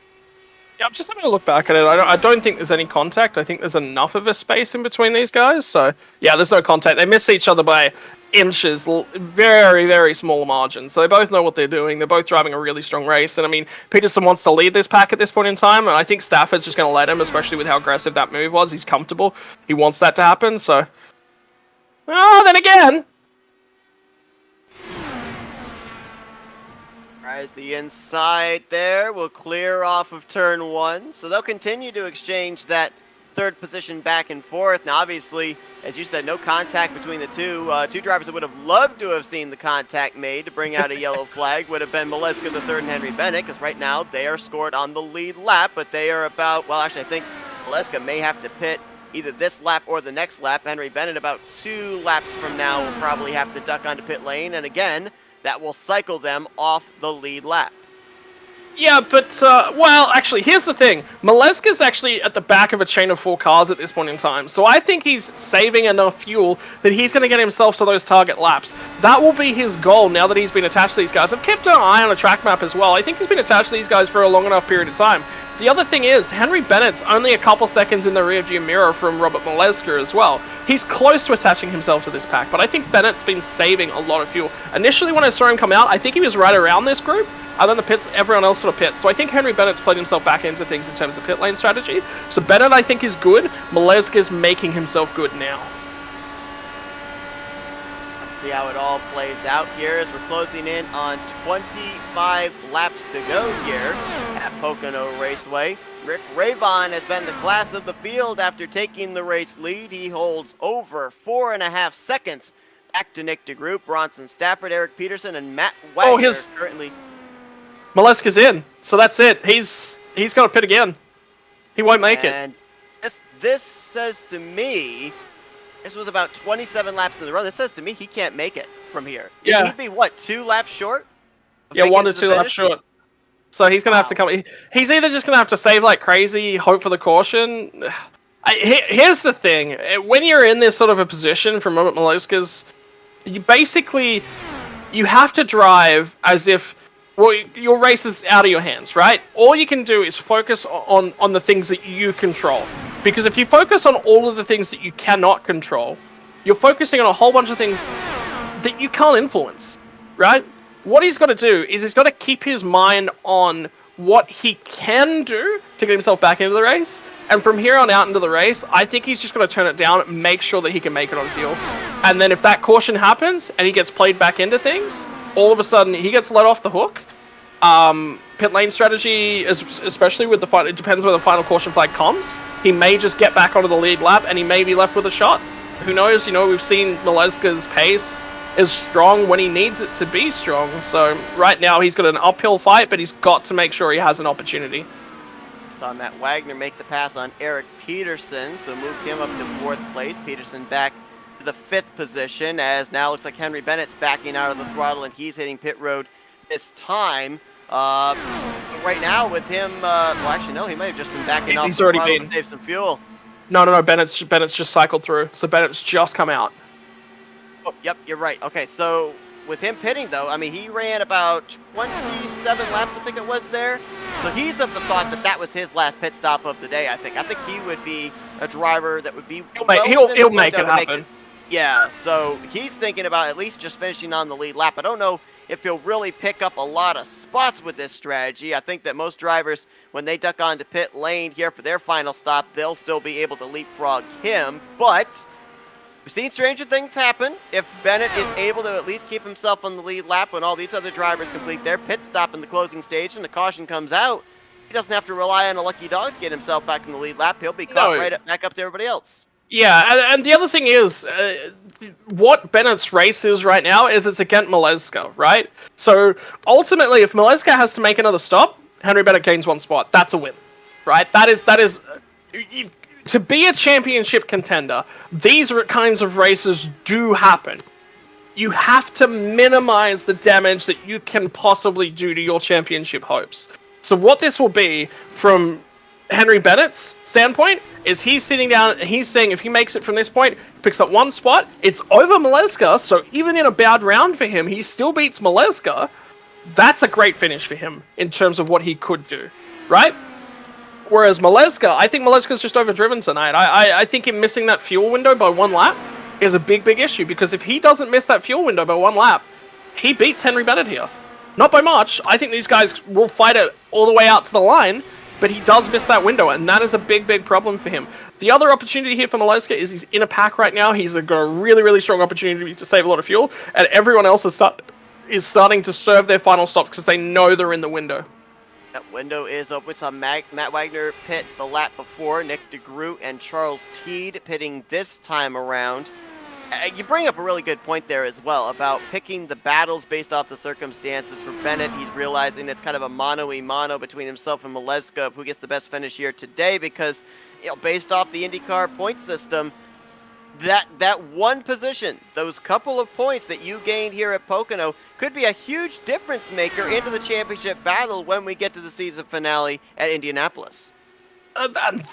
yeah, I'm just having a look back at it. I don't think there's any contact. I think there's enough of a space in between these guys. So, yeah, there's no contact. They miss each other by inches, very, very small margins. So they both know what they're doing. They're both driving a really strong race. And, I mean, Peterson wants to lead this pack at this point in time, and I think Stafford's just going to let him, especially with how aggressive that move was. He's comfortable. He wants that to happen, so... Oh, then again... As the inside there will clear off of turn 1. So they'll continue to exchange that third position back and forth. Now, obviously, as you said, no contact between the two. Two drivers that would have loved to have seen the contact made to bring out a yellow flag would have been Maleska III and Henry Bennett, because right now they are scored on the lead lap, but they are about, well, actually, I think Maleska may have to pit either this lap or the next lap. Henry Bennett, about 2 laps from now, will probably have to duck onto pit lane, and again, that will cycle them off the lead lap. Yeah, but, well, actually, here's the thing. Maleska's actually at the back of a chain of 4 cars at this point in time, so I think he's saving enough fuel that he's going to get himself to those target laps. That will be his goal now that he's been attached to these guys. I've kept an eye on a track map as well. I think he's been attached to these guys for a long enough period of time. The other thing is, Henry Bennett's only a couple seconds in the rearview mirror from Robert Maleska as well. He's close to attaching himself to this pack, but I think Bennett's been saving a lot of fuel. Initially, when I saw him come out, I think he was right around this group, and then the pits, everyone else sort of pits. So I think Henry Bennett's played himself back into things in terms of pit lane strategy. So Bennett, I think, is good. Maleska's making himself good now. Let's see how it all plays out here as we're closing in on 25 laps to go here at Pocono Raceway. Rick Ravon has been the class of the field after taking the race lead. He holds over 4.5 seconds back to Nick DeGroot, Bronson Stafford, Eric Peterson, and Matt Wagner currently... Maleska's in, so that's it. He's got to pit again. He won't make it. And this says to me, this was about 27 laps in the run. This says to me he can't make it from here. Yeah. He'd be, what, 2 laps short? of Yeah, making 1 it to the 2 laps finish? short. So he's gonna have to come. He's either just gonna have to save like crazy, hope for the caution. Here's the thing: when you're in this sort of a position from Robert Maleska's, you have to drive as if, well, your race is out of your hands, right? All you can do is focus on the things that you control. Because if you focus on all of the things that you cannot control, you're focusing on a whole bunch of things that you can't influence, right? What he's got to do is he's got to keep his mind on what he can do to get himself back into the race. And from here on out into the race, I think he's just going to turn it down and make sure that he can make it on field. And then if that caution happens and he gets played back into things, all of a sudden he gets let off the hook. Pit lane strategy, especially with the final, it depends where the final caution flag comes. He may just get back onto the lead lap and he may be left with a shot. Who knows? You know, we've seen Maleska's pace is strong when he needs it to be strong. So right now he's got an uphill fight, but he's got to make sure he has an opportunity. Saw Matt Wagner make the pass on Eric Peterson, so move him up to 4th place. Peterson back to the 5th position, as now looks like Henry Bennett's backing out of the throttle and he's hitting pit road this time. Right now with him, well actually no, he might have just been backing off the throttle to save some fuel. No, Bennett's just cycled through, so Bennett's just come out. Oh, yep, you're right. Okay, so with him pitting, though, I mean, he ran about 27 laps, I think it was there. So he's of the thought that that was his last pit stop of the day, I think. I think he would be a driver that would be... He'll make it happen. Yeah, so he's thinking about at least just finishing on the lead lap. I don't know if he'll really pick up a lot of spots with this strategy. I think that most drivers, when they duck onto pit lane here for their final stop, they'll still be able to leapfrog him, but... we've seen stranger things happen. If Bennett is able to at least keep himself on the lead lap when all these other drivers complete their pit stop in the closing stage and the caution comes out, he doesn't have to rely on a lucky dog to get himself back in the lead lap. He'll be caught back up to everybody else. Yeah, and the other thing is, what Bennett's race is right now is it's against Maleska, right? So ultimately, if Maleska has to make another stop, Henry Bennett gains 1 spot. That's a win, right? That is. To be a championship contender, these kinds of races do happen. You have to minimize the damage that you can possibly do to your championship hopes. So what this will be, from Henry Bennett's standpoint, is he's sitting down and he's saying if he makes it from this point, picks up 1 spot, it's over Maleska, so even in a bad round for him, he still beats Maleska. That's a great finish for him in terms of what he could do, right? Whereas Maleska, I think Maleska's just overdriven tonight. I think him missing that fuel window by 1 lap is a big issue, because if he doesn't miss that fuel window by 1 lap, he beats Henry Bennett here. Not by much. I think these guys will fight it all the way out to the line, but he does miss that window, and that is a big problem for him. The other opportunity here for Maleska is he's in a pack right now. He's got a really strong opportunity to save a lot of fuel, and everyone else is starting to serve their final stops because they know they're in the window. That window is open. Saw Matt Wagner pit the lap before. Nick DeGroot and Charles Teed pitting this time around. You bring up a really good point there as well about picking the battles based off the circumstances. For Bennett, he's realizing it's kind of a mano-a-mano between himself and Maleska of who gets the best finish here today, because, you know, based off the IndyCar point system, that one position, those couple of points that you gained here at Pocono, could be a huge difference maker into the championship battle when we get to the season finale at Indianapolis.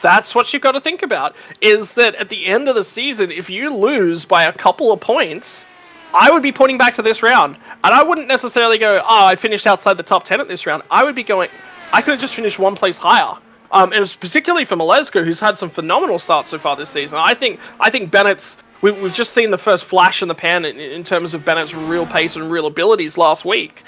That's what you've got to think about, is that at the end of the season, if you lose by a couple of points, I would be pointing back to this round. And I wouldn't necessarily go, oh, I finished outside the top 10 at this round. I would be going, I could have just finished 1 place higher. And it was particularly for Maleska, who's had some phenomenal starts so far this season. I think Bennett's... We've just seen the first flash in the pan in terms of Bennett's real pace and real abilities last week.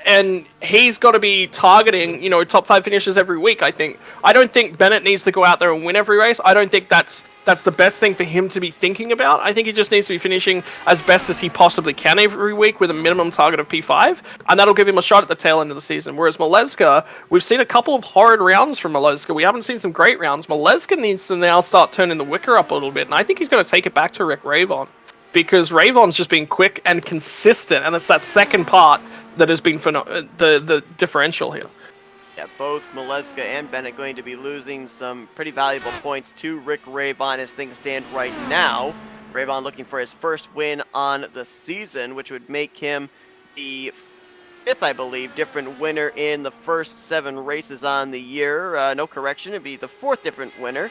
And he's got to be targeting, you know, top 5 finishes every week, I think. I don't think Bennett needs to go out there and win every race. I don't think that's the best thing for him to be thinking about. I think he just needs to be finishing as best as he possibly can every week with a minimum target of P5, and that'll give him a shot at the tail end of the season. Whereas Maleska, we've seen a couple of horrid rounds from Maleska. We haven't seen some great rounds. Maleska needs to now start turning the wicker up a little bit, and I think he's going to take it back to Rick Ravon, because Ravon's just been quick and consistent, and it's that second part that has been the differential here. Yeah, both Maleska and Bennett going to be losing some pretty valuable points to Rick Ravon as things stand right now. Ravon looking for his first win on the season, which would make him the fifth, I believe, different winner in the first 7 races on the year. No correction, it'd be the 4th different winner.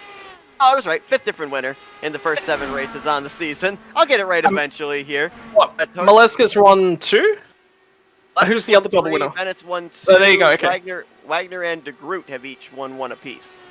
Oh, I was right, 5th different winner in the first 7 races on the season. I'll get it right eventually here. What? Maleska's won 2? Who's the other double 3, winner? Bennett's won 2. Oh, there you go, okay. Wagner and De Groot have each won 1 apiece.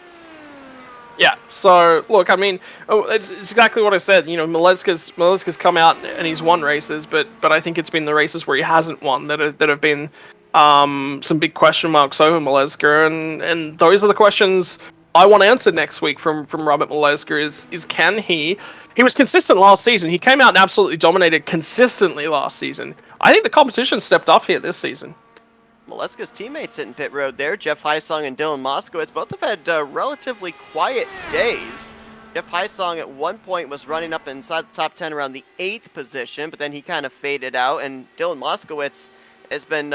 Yeah, so look, I mean, it's exactly what I said. You know, Maleska's come out and he's won races, but I think it's been the races where he hasn't won that have been some big question marks over Maleska, and those are the questions I want answered next week from Robert Maleska. Is can he? He was consistent last season. He came out and absolutely dominated consistently last season. I think the competition stepped up here this season. Maleska's teammates hitting pit road there, Jeff Heisong and Dylan Moskowitz, both have had relatively quiet days. Jeff Heisong at one point was running up inside the top 10 around the 8th position, but then he kind of faded out, and Dylan Moskowitz has been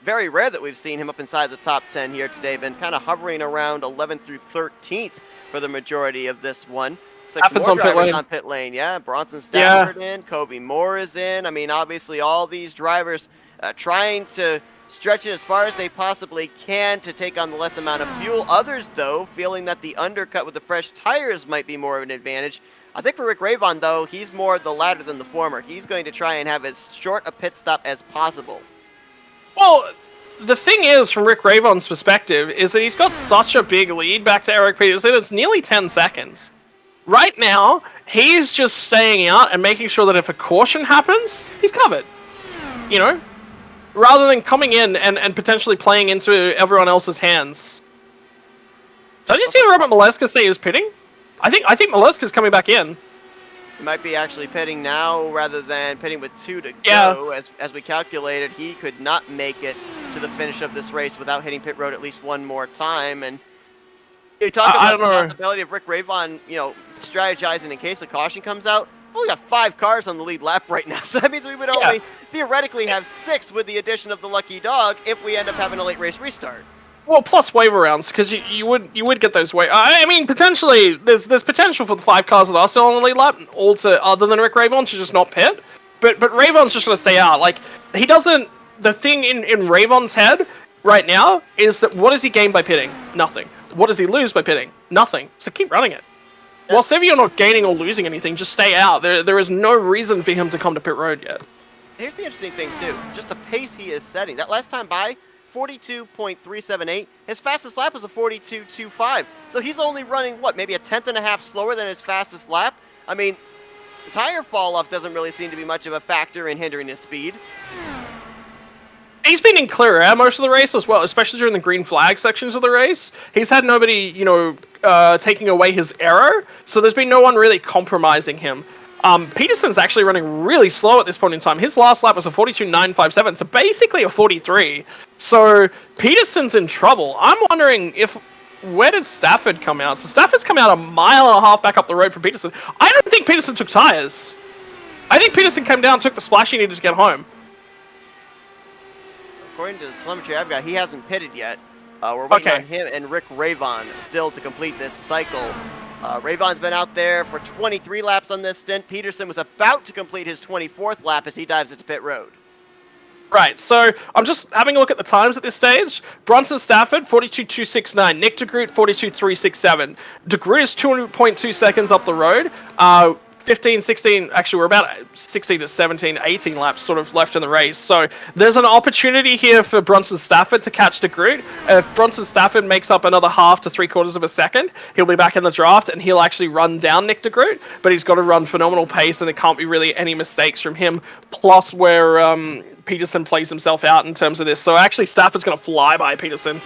very rare that we've seen him up inside the top 10 here today, been kind of hovering around 11th through 13th for the majority of this one. Looks like some more drivers on pit lane, yeah. Bronson Stafford in, Kobe Moore is in. I mean, obviously all these drivers trying to stretch it as far as they possibly can to take on the less amount of fuel. Others, though, feeling that the undercut with the fresh tires might be more of an advantage. I think for Rick Ravon, though, he's more the latter than the former. He's going to try and have as short a pit stop as possible. Well, the thing is, from Rick Ravon's perspective, is that he's got such a big lead back to Eric Peterson. It's nearly 10 seconds. Right now, he's just staying out and making sure that if a caution happens, he's covered. You know? Rather than coming in and potentially playing into everyone else's hands. Did you see Robert Maleska say he was pitting? I think Maleska's coming back in. He might be actually pitting now rather than pitting with 2 to yeah. go. As we calculated, he could not make it to the finish of this race without hitting pit road at least one more time. And you talk about the possibility of Rick Ravon, you know, strategizing in case a caution comes out. We've only got 5 cars on the lead lap right now, so that means we would only theoretically have 6 with the addition of the lucky dog if we end up having a late race restart. Well, plus waiver rounds, because you would get those I mean, potentially there's potential for the 5 cars that are still on the lead lap, all to other than Rick Ravon to just not pit. But Ravon's just gonna stay out. Like, he doesn't. The thing in Ravon's head right now is that what does he gain by pitting? Nothing. What does he lose by pitting? Nothing. So keep running it. Whilst ever you're not gaining or losing anything, just stay out. There is no reason for him to come to pit road yet. Here's the interesting thing, too. Just the pace he is setting. That last time by, 42.378. His fastest lap was a 42.25. So he's only running, what, maybe a tenth and a half slower than his fastest lap? I mean, tire fall-off doesn't really seem to be much of a factor in hindering his speed. He's been in clear air most of the race as well, especially during the green flag sections of the race. He's had nobody, you know, taking away his arrow, so there's been no one really compromising him. Peterson's actually running really slow at this point in time. His last lap was a 42.957, so basically a 43. So Peterson's in trouble. I'm wondering where did Stafford come out? So Stafford's come out a mile and a half back up the road from Peterson. I don't think Peterson took tires. I think Peterson came down, took the splash he needed to get home. According to the telemetry I've got, he hasn't pitted yet. We're waiting on him and Rick Ravon still to complete this cycle. Ravon's been out there for 23 laps on this stint. Peterson was about to complete his 24th lap as he dives into pit road. Right, so I'm just having a look at the times at this stage. Bronson Stafford, 42.269. Nick De Groot, 42.367. De Groot is 2.2 seconds up the road. 15, 16, actually we're about 16 to 17, 18 laps sort of left in the race. So there's an opportunity here for Bronson Stafford to catch De Groot. If Bronson Stafford makes up another half to 3/4 of a second, he'll be back in the draft and he'll actually run down Nick De Groot, but he's got to run phenomenal pace and there can't be really any mistakes from him, plus where Peterson plays himself out in terms of this. So actually Stafford's going to fly by Peterson.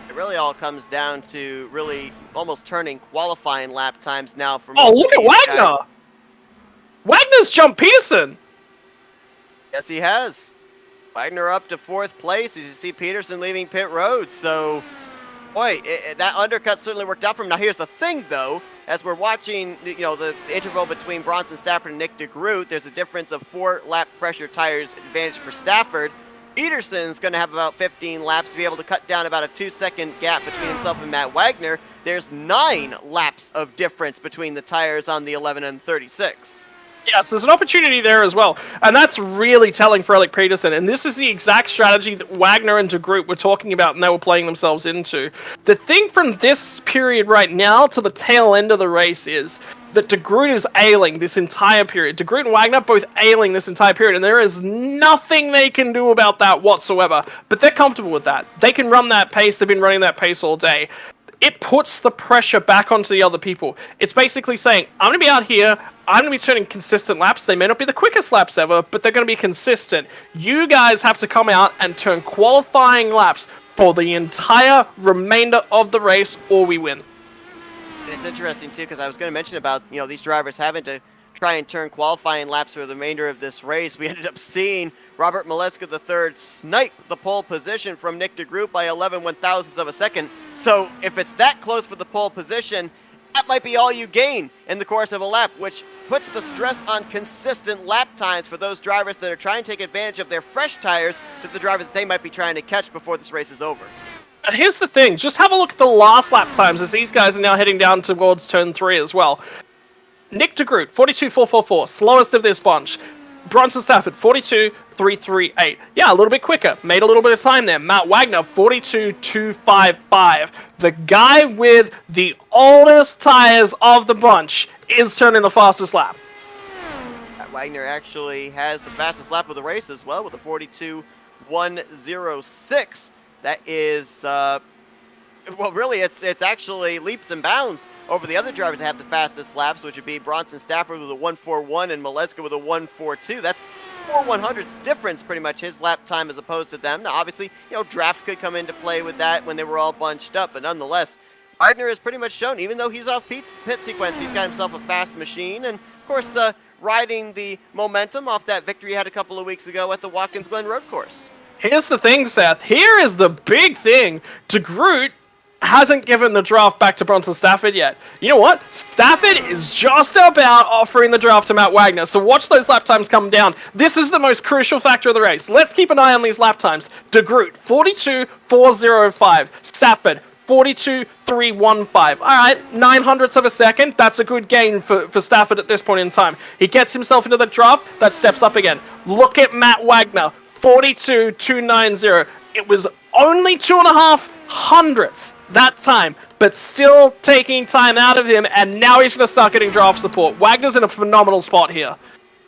It really all comes down to really almost turning qualifying lap times now for most look at Wagner! Guys. Wagner's jumped Peterson! Yes, he has. Wagner up to 4th place as you see Peterson leaving pit road. So, boy, that undercut certainly worked out for him. Now, here's the thing, though. As we're watching, you know, the interval between Bronson Stafford and Nick De Groot, there's a difference of 4 lap pressure tires advantage for Stafford. Peterson's going to have about 15 laps to be able to cut down about a 2-second gap between himself and Matt Wagner. There's 9 laps of difference between the tires on the 11 and 36. Yes, there's an opportunity there as well, and that's really telling for Alec Peterson, and this is the exact strategy that Wagner and De Groot were talking about and they were playing themselves into. The thing from this period right now to the tail end of the race is that De Groot is ailing this entire period. De Groot and Wagner both ailing this entire period, and there is nothing they can do about that whatsoever, but they're comfortable with that. They can run that pace, they've been running that pace all day. It puts the pressure back onto the other people. It's basically saying, I'm going to be out here, I'm going to be turning consistent laps. They may not be the quickest laps ever, but they're going to be consistent. You guys have to come out and turn qualifying laps for the entire remainder of the race, or we win. It's interesting, too, because I was going to mention about, these drivers having to try and turn qualifying laps for the remainder of this race. We ended up seeing Robert Maleska III snipe the pole position from Nick de Groot by 11 1/1000ths of a second. So if it's that close for the pole position, that might be all you gain in the course of a lap, which puts the stress on consistent lap times for those drivers that are trying to take advantage of their fresh tires to the drivers that they might be trying to catch before this race is over. And here's the thing, just have a look at the last lap times as these guys are now heading down towards turn 3 as well. Nick de Groot, 42.444, slowest of this bunch. Bronson Stafford, 42.338. Yeah, a little bit quicker. Made a little bit of time there. Matt Wagner, 42.255. The guy with the oldest tires of the bunch is turning the fastest lap. Matt Wagner actually has the fastest lap of the race as well with a 42.106. That is... well, really, it's actually leaps and bounds over the other drivers that have the fastest laps, which would be Bronson Stafford with a 1:41 and Maleska with a 1:42. That's 4 100ths difference, pretty much, his lap time as opposed to them. Now, obviously, draft could come into play with that when they were all bunched up, but nonetheless, Wagner has pretty much shown, even though he's off pit sequence, he's got himself a fast machine, and, of course, riding the momentum off that victory he had a couple of weeks ago at the Watkins Glen Road Course. Here's the thing, Seth. Here is the big thing. De Groot hasn't given the draft back to Bronson Stafford yet. You know what? Stafford is just about offering the draft to Matt Wagner, so watch those lap times come down. This is the most crucial factor of the race. Let's keep an eye on these lap times. De Groot, 42.405. Stafford, 42.315. Alright, 900ths of a second. That's a good gain for Stafford at this point in time. He gets himself into the draft, that steps up again. Look at Matt Wagner, 42.290. It was only 2.5 hundredths that time, but still taking time out of him, and now he's going to start getting draft support. Wagner's in a phenomenal spot here.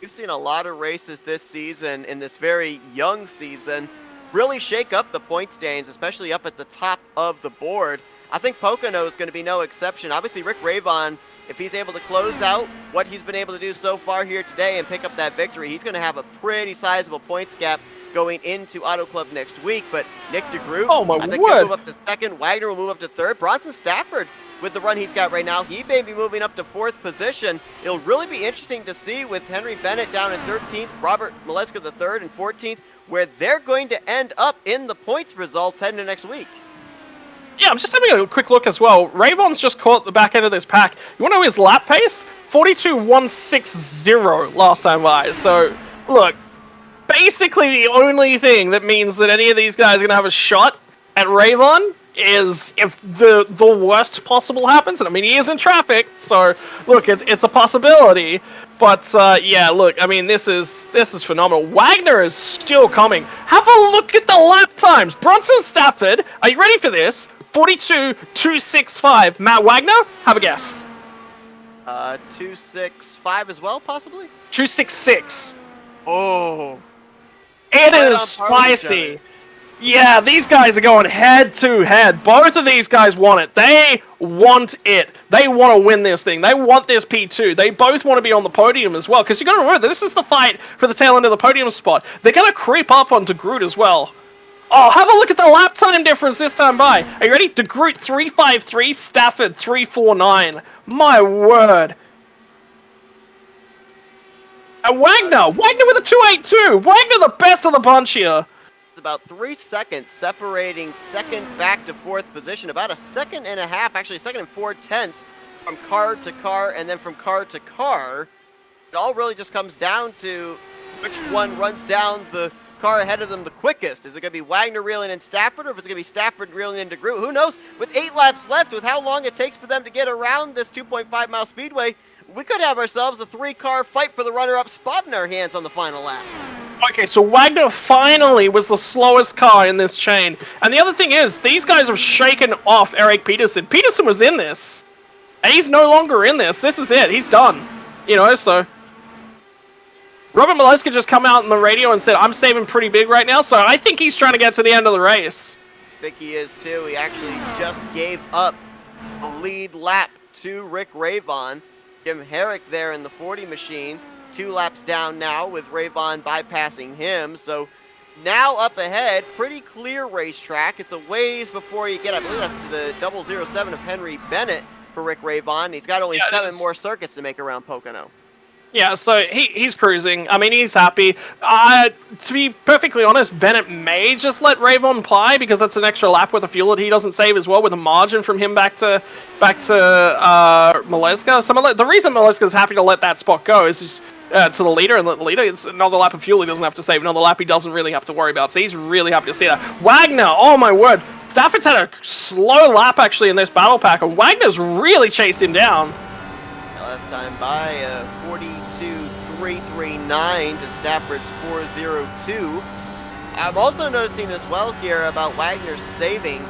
We've seen a lot of races this season, in this very young season, really shake up the point standings, especially up at the top of the board. I think Pocono is going to be no exception. Obviously, Rick Ravon, if he's able to close out what he's been able to do so far here today and pick up that victory, he's going to have a pretty sizable points gap going into Auto Club next week. But Nick de Groot, I think he'll move up to second. Wagner will move up to third. Bronson Stafford, with the run he's got right now, he may be moving up to fourth position. It'll really be interesting to see with Henry Bennett down in 13th, Robert Maleska III in 14th, where they're going to end up in the points results heading into next week. Yeah, I'm just having a quick look as well. Ravon's just caught the back end of this pack. You want to know his lap pace? 42.160 last time by. So, look, basically the only thing that means that any of these guys are going to have a shot at Ravon is if the worst possible happens. And I mean, he is in traffic, so look, it's a possibility. But yeah, look, I mean, this is phenomenal. Wagner is still coming. Have a look at the lap times. Bronson Stafford, are you ready for this? 42.265. Matt Wagner, have a guess. 265 as well, possibly? 266. Oh. It is spicy. Yeah, these guys are going head to head. Both of these guys want it. They want it. They want to win this thing. They want this P2. They both want to be on the podium as well. Because you got to remember, this is the fight for the tail end of the podium spot. They're going to creep up on De Groot as well. Oh, have a look at the lap time difference this time by. Are you ready? De Groot 3.53, Stafford 3.49. My word. And Wagner with a 2.82. Wagner the best of the bunch here. It's about 3 seconds separating second back to fourth position. About a second and a half, actually a second and 4/10 from car to car and then from car to car. It all really just comes down to which one runs down the car ahead of them the quickest? Is it going to be Wagner reeling in Stafford, or if it's going to be Stafford reeling into Groot? Who knows? With 8 laps left, with how long it takes for them to get around this 2.5-mile speedway, we could have ourselves a 3-car fight for the runner-up spot in our hands on the final lap. Okay, so Wagner finally was the slowest car in this chain. And the other thing is, these guys have shaken off Eric Peterson. Peterson was in this, and he's no longer in this. This is it. He's done. You know, so... Robert Maleska just come out on the radio and said, I'm saving pretty big right now, so I think he's trying to get to the end of the race. I think he is too. He actually just gave up a lead lap to Rick Ravon. Jim Herrick there in the 40 machine. 2 laps down now with Ravon bypassing him. So now up ahead, pretty clear racetrack. It's a ways before you get, I believe that's to the 007 of Henry Bennett for Rick Ravon. He's got only 7 more circuits to make around Pocono. Yeah, so he's cruising. I mean, he's happy. To be perfectly honest, Bennett may just let Ravon ply because that's an extra lap worth of fuel that he doesn't save as well, with a margin from him back to Maleska. So the reason Maleska is happy to let that spot go is just to the leader, and let the leader, it's another lap of fuel he doesn't have to save, another lap he doesn't really have to worry about. So he's really happy to see that. Wagner, oh my word, Stafford's had a slow lap actually in this battle pack, and Wagner's really chased him down. Last time by 42.339 to Stafford's 4.02. I'm also noticing as well here about Wagner's saving.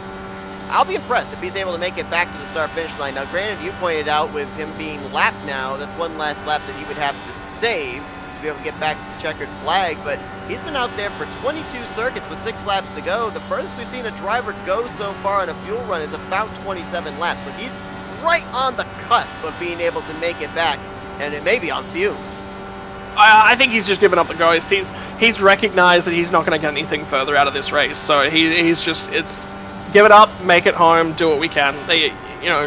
I'll be impressed if he's able to make it back to the start-finish line. Now, granted, you pointed out with him being lapped now, that's one last lap that he would have to save to be able to get back to the checkered flag, but he's been out there for 22 circuits with 6 laps to go. The furthest we've seen a driver go so far on a fuel run is about 27 laps, so he's right on the cusp of being able to make it back, and it may be on fumes. I think he's just given up the ghost. He's recognized that he's not going to get anything further out of this race, so he's just, it's give it up, make it home, do what we can.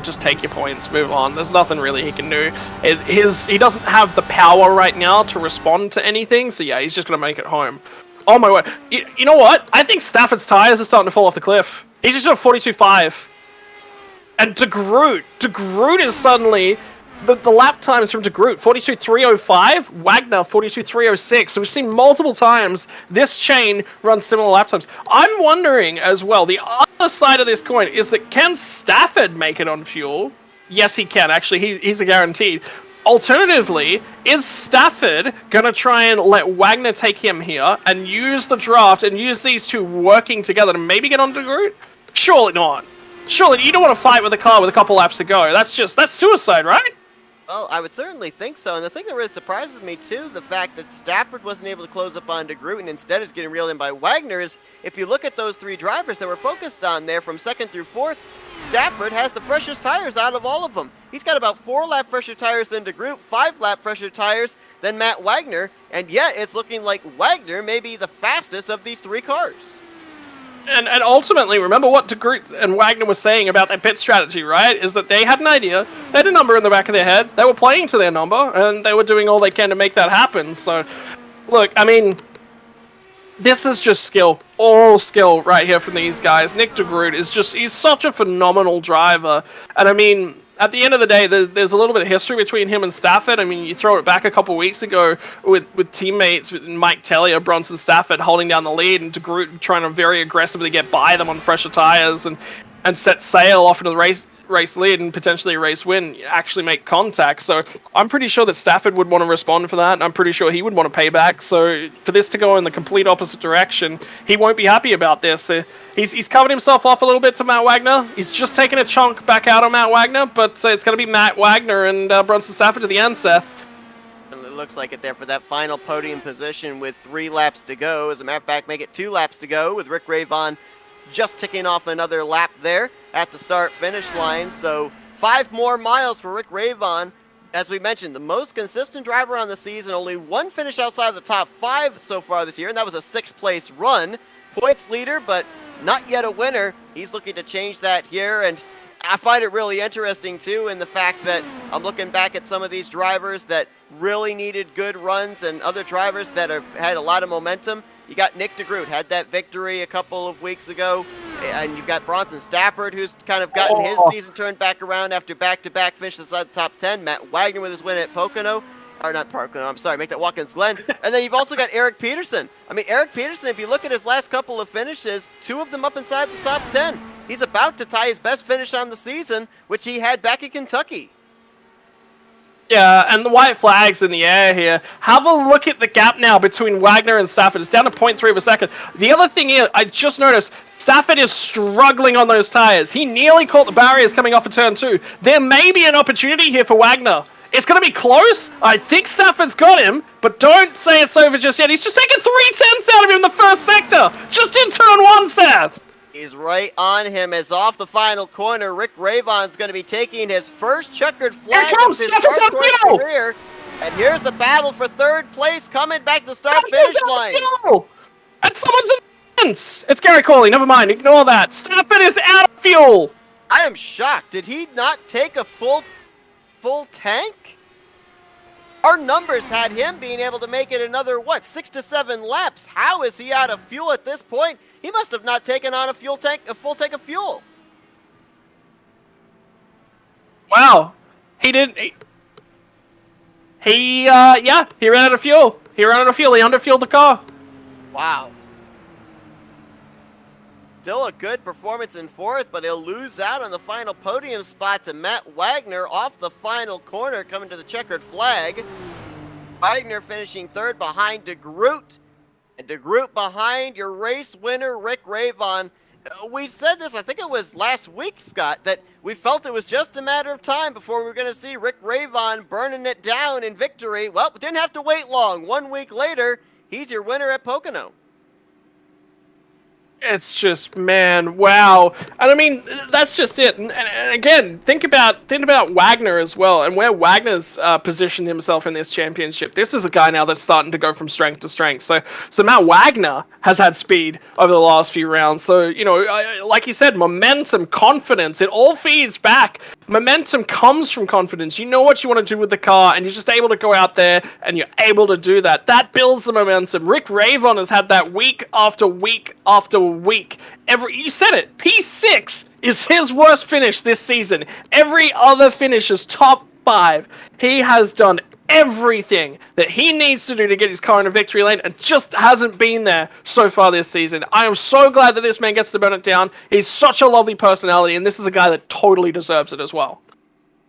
Just take your points, move on. There's nothing really he can do. He doesn't have the power right now to respond to anything, so yeah, he's just going to make it home. Oh my word. You know what? I think Stafford's tires are starting to fall off the cliff. He's just doing 42.5. And De Groot is suddenly, the lap times from De Groot, 42.305, Wagner 42.306. So we've seen multiple times this chain run similar lap times. I'm wondering as well, the other side of this coin is that can Stafford make it on fuel? Yes, he can. Actually, he's a guaranteed. Alternatively, is Stafford going to try and let Wagner take him here and use the draft and use these two working together to maybe get on De Groot? Surely not. Surely you don't want to fight with a car with a couple laps to go. That's suicide, right? Well, I would certainly think so. And the thing that really surprises me, too, the fact that Stafford wasn't able to close up on De Groot and instead is getting reeled in by Wagner, is if you look at those 3 drivers that we're focused on there from 2nd through 4th, Stafford has the freshest tires out of all of them. He's got about 4 lap fresher tires than De Groot, 5 lap fresher tires than Matt Wagner, and yet it's looking like Wagner may be the fastest of these 3 cars. And ultimately, remember what De Groot and Wagner were saying about their pit strategy, right? Is that they had an idea, they had a number in the back of their head, they were playing to their number, and they were doing all they can to make that happen. So, look, I mean, this is just skill. All skill right here from these guys. Nick De Groot is just, he's such a phenomenal driver. And I mean, at the end of the day, there's a little bit of history between him and Stafford. I mean, you throw it back a couple weeks ago with teammates, with Mike Tellier, Bronson Stafford holding down the lead, and De Groot trying to very aggressively get by them on fresher tires and set sail off into the race lead and potentially a race win, actually make contact. So I'm pretty sure that Stafford would want to respond for that, and I'm pretty sure he would want to pay back. So for this to go in the complete opposite direction, he won't be happy about this. He's covered himself off a little bit to Matt Wagner. He's just taken a chunk back out on Matt Wagner, but it's going to be Matt Wagner and Bronson Stafford to the end, Seth. It looks like it there for that final podium position with 3 laps to go. As a matter of fact, make it 2 laps to go with Rick Ravon just ticking off another lap there at the start-finish line. So 5 more miles for Rick Ravon. As we mentioned, the most consistent driver on the season, only 1 finish outside of the top 5 so far this year, and that was a 6th place run. Points leader, but not yet a winner. He's looking to change that here, and I find it really interesting, too, in the fact that I'm looking back at some of these drivers that really needed good runs and other drivers that have had a lot of momentum. You got Nick De Groot, had that victory a couple of weeks ago, and you've got Bronson Stafford, who's kind of gotten his season turned back around after back-to-back finishes inside the top 10. Matt Wagner with his win at Pocono. Or not Pocono, I'm sorry, make that Watkins Glen. And then you've also got Eric Peterson. I mean, Eric Peterson, if you look at his last couple of finishes, 2 of them up inside the top 10. He's about to tie his best finish on the season, which he had back in Kentucky. Yeah, and the white flag's in the air here. Have a look at the gap now between Wagner and Stafford. It's down to 0.3 of a second. The other thing is, I just noticed, Stafford is struggling on those tires. He nearly caught the barriers coming off of turn 2. There may be an opportunity here for Wagner. It's going to be close. I think Stafford's got him, but don't say it's over just yet. He's just taken 3/10 out of him in the first sector, just in turn 1, Seth. He's right on him as off the final corner, Rick Ravon's going to be taking his first checkered flag of his dark horse career. And here's the battle for third place coming back to the start-finish line. And someone's in fence. It's Gary Corley. Never mind. Ignore that. Stafford is out of fuel. I am shocked. Did he not take a full tank? Our numbers had him being able to make it another, 6 to 7 laps. How is he out of fuel at this point? He must have not taken on a full tank of fuel. Wow. He didn't... He ran out of fuel. He underfueled the car. Wow. Still a good performance in fourth, but he'll lose out on the final podium spot to Matt Wagner off the final corner coming to the checkered flag. Wagner finishing third behind DeGroot. And DeGroot behind your race winner, Rick Ravon. We said this, I think it was last week, Scott, that we felt it was just a matter of time before we were going to see Rick Ravon burning it down in victory. Well, we didn't have to wait long. 1 week later, he's your winner at Pocono. It's just, man, wow. And I mean, that's just it. And again, think about Wagner as well, and where Wagner's positioned himself in this championship. This is a guy now that's starting to go from strength to strength. So Matt Wagner has had speed over the last few rounds. So, like you said, momentum, confidence, it all feeds back. Momentum comes from confidence. You know what you want to do with the car, and you're just able to go out there, and you're able to do that. That builds the momentum. Rick Ravon has had that week after week after week. You said it. P6 is his worst finish this season. Every other finish is top 5. He has done everything that he needs to do to get his car in a victory lane and just hasn't been there so far this season. I am so glad that this man gets to burn it down. He's such a lovely personality, and this is a guy that totally deserves it as well.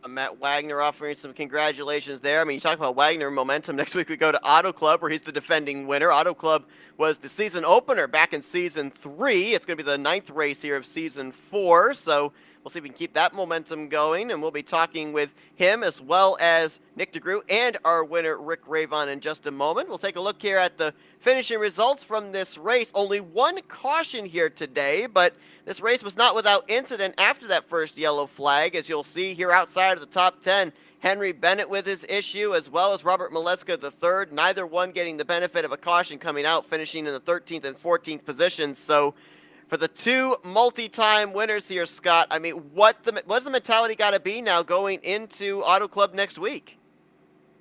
Matt Wagner offering some congratulations there. I mean, you talk about Wagner momentum. Next week we go to Auto Club, where he's the defending winner. Auto Club was the season opener back in Season 3. It's going to be the 9th race here of Season 4, so we'll see if we can keep that momentum going, and we'll be talking with him as well as Nick DeGroot and our winner, Rick Ravon, in just a moment. We'll take a look here at the finishing results from this race. Only one caution here today, but this race was not without incident after that first yellow flag. As you'll see here outside of the top 10, Henry Bennett with his issue, as well as Robert Maleska III, neither one getting the benefit of a caution coming out, finishing in the 13th and 14th positions. So for the two multi-time winners here, Scott, I mean, what's the mentality got to be now going into Auto Club next week?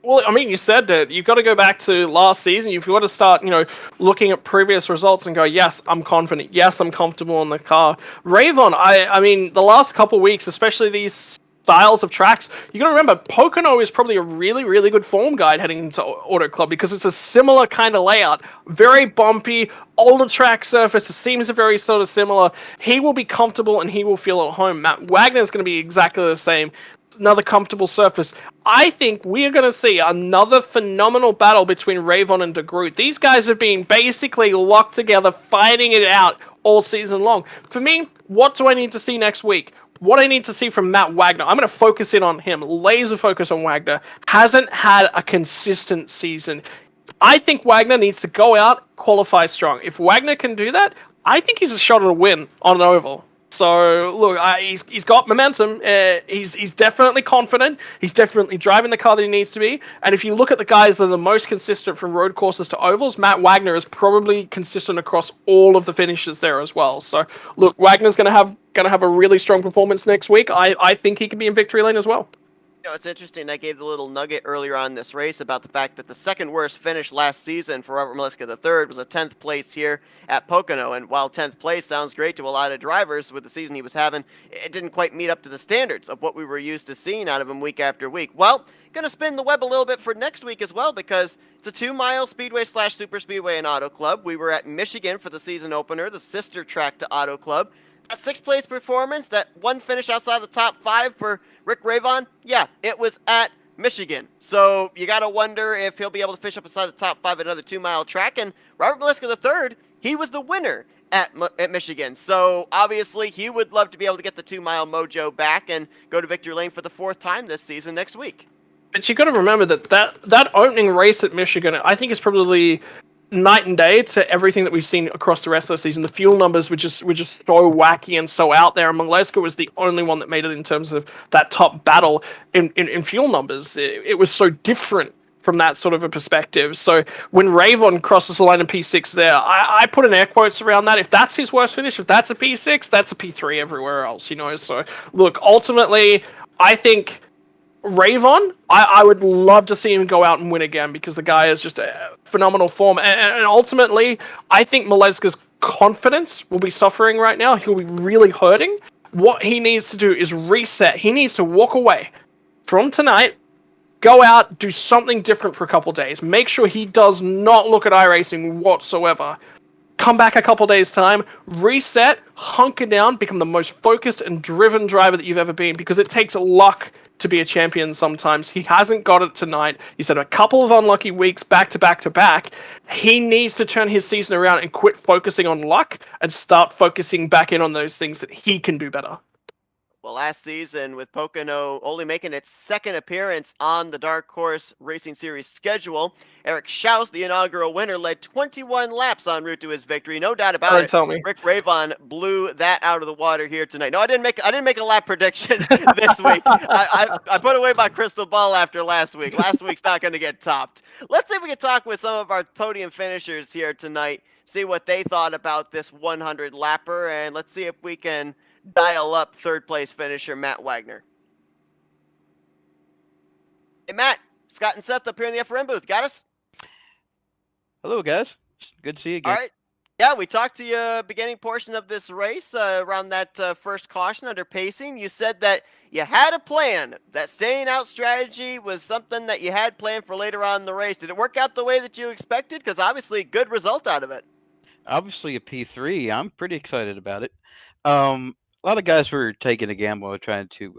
Well, I mean, you said that you've got to go back to last season. You've got to start, looking at previous results and go, yes, I'm confident. Yes, I'm comfortable in the car. Ravon, I mean, the last couple weeks, especially these styles of tracks, you got to remember, Pocono is probably a really, really good form guide heading into Auto Club because it's a similar kind of layout. Very bumpy, older track surface. The seams are very sort of similar. He will be comfortable and he will feel at home. Matt Wagner is going to be exactly the same. Another comfortable surface. I think we are going to see another phenomenal battle between Ravon and DeGroot. These guys have been basically locked together, fighting it out all season long. For me, what do I need to see next week? What I need to see from Matt Wagner, I'm going to focus in on him, laser focus on Wagner. Hasn't had a consistent season. I think Wagner needs to go out, qualify strong. If Wagner can do that, I think he's a shot at a win on an oval. So, look, he's got momentum. He's definitely confident. He's definitely driving the car that he needs to be. And if you look at the guys that are the most consistent from road courses to ovals, Matt Wagner is probably consistent across all of the finishes there as well. So, look, Wagner's going to have a really strong performance next week. I think he can be in victory lane as well. It's interesting. I gave the little nugget earlier on in this race about the fact that the second worst finish last season for Robert Maliska III was a 10th place here at Pocono. And while 10th place sounds great to a lot of drivers with the season he was having, it didn't quite meet up to the standards of what we were used to seeing out of him week after week. Well, gonna spin the web a little bit for next week as well because it's a 2-mile speedway slash super speedway and auto club. We were at Michigan for the season opener, the sister track to Auto Club. That 6th place performance, that one finish outside the top 5 for Rick Ravon, yeah, it was at Michigan. So you got to wonder if he'll be able to fish up inside the top 5 at another 2-mile track. And Robert Maliska III, he was the winner at Michigan. So obviously he would love to be able to get the 2-mile mojo back and go to victory lane for the 4th time this season next week. But you got to remember that opening race at Michigan, I think, is probably night and day to everything that we've seen across the rest of the season. The fuel numbers were just so wacky and so out there. And Maleska was the only one that made it in terms of that top battle in fuel numbers. It was so different from that sort of a perspective. So when Ravon crosses the line in P6 there, I put an air quotes around that. If that's his worst finish, if that's a P6, that's a P3 everywhere else, So look, ultimately, I think Ravon, I would love to see him go out and win again because the guy is just a phenomenal form. And ultimately, I think Maleska's confidence will be suffering right now. He'll be really hurting. What he needs to do is reset. He needs to walk away from tonight, go out, do something different for a couple days. Make sure he does not look at iRacing whatsoever. Come back a couple days' time, reset, hunker down, become the most focused and driven driver that you've ever been because it takes luck to be a champion sometimes. He hasn't got it tonight. He's had a couple of unlucky weeks back to back to back. He needs to turn his season around and quit focusing on luck and start focusing back in on those things that he can do better. Well, last season, with Pocono only making its 2nd appearance on the Dark Horse Racing Series schedule, Eric Schaus, the inaugural winner, led 21 laps en route to his victory. No doubt about it. Tell me. Rick Ravon blew that out of the water here tonight. No, I didn't make a lap prediction this week. I put away my crystal ball after last week. Last week's not going to get topped. Let's see if we can talk with some of our podium finishers here tonight, see what they thought about this 100 lapper, and let's see if we can dial up 3rd place finisher Matt Wagner. Hey Matt, Scott and Seth up here in the FRM booth. Got us? Hello, guys. Good to see you again. All right. Yeah, we talked to you beginning portion of this race around that first caution under pacing. You said that you had a plan, that staying out strategy was something that you had planned for later on in the race. Did it work out the way that you expected? Because obviously, good result out of it. Obviously a P3. I'm pretty excited about it. A lot of guys were taking a gamble trying to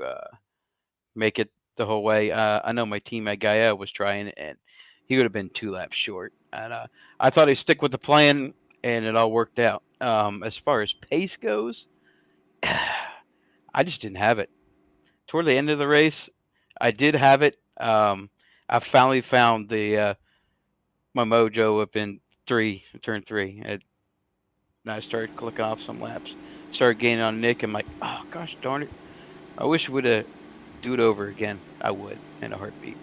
make it the whole way. I know my teammate Gaia was trying, and he would have been 2 laps short. And I thought he'd stick with the plan, and it all worked out. As far as pace goes, I just didn't have it. Toward the end of the race, I did have it. I finally found the my mojo up in turn 3. And I started clicking off some laps. Started gaining on Nick. I'm like, oh gosh darn it! I wish we would have do it over again. I would in a heartbeat.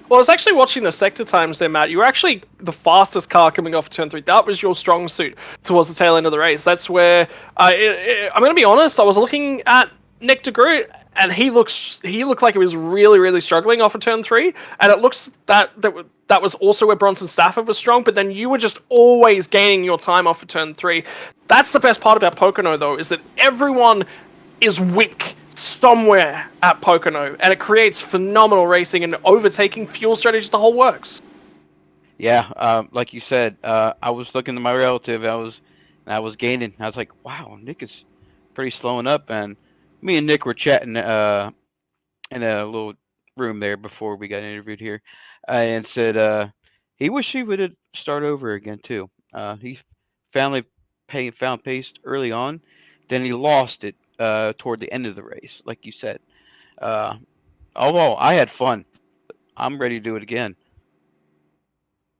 Well, I was actually watching the sector times there, Matt. You were actually the fastest car coming off turn 3. That was your strong suit towards the tail end of the race. That's where I'm going to be honest. I was looking at Nick DeGroot, and he looked like he was really, really struggling off of turn 3. And it looks that was also where Bronson Stafford was strong. But then you were just always gaining your time off of turn 3. That's the best part about Pocono, though, is that everyone is weak somewhere at Pocono, and it creates phenomenal racing and overtaking fuel strategies. The whole works. Yeah, like you said, I was looking to my relative. I was gaining. I was like, wow, Nick is pretty slowing up. And me and Nick were chatting in a little room there before we got interviewed here, and said he wished he would start over again too. He found pace early on, then he lost it toward the end of the race, like you said. Although I had fun, I'm ready to do it again.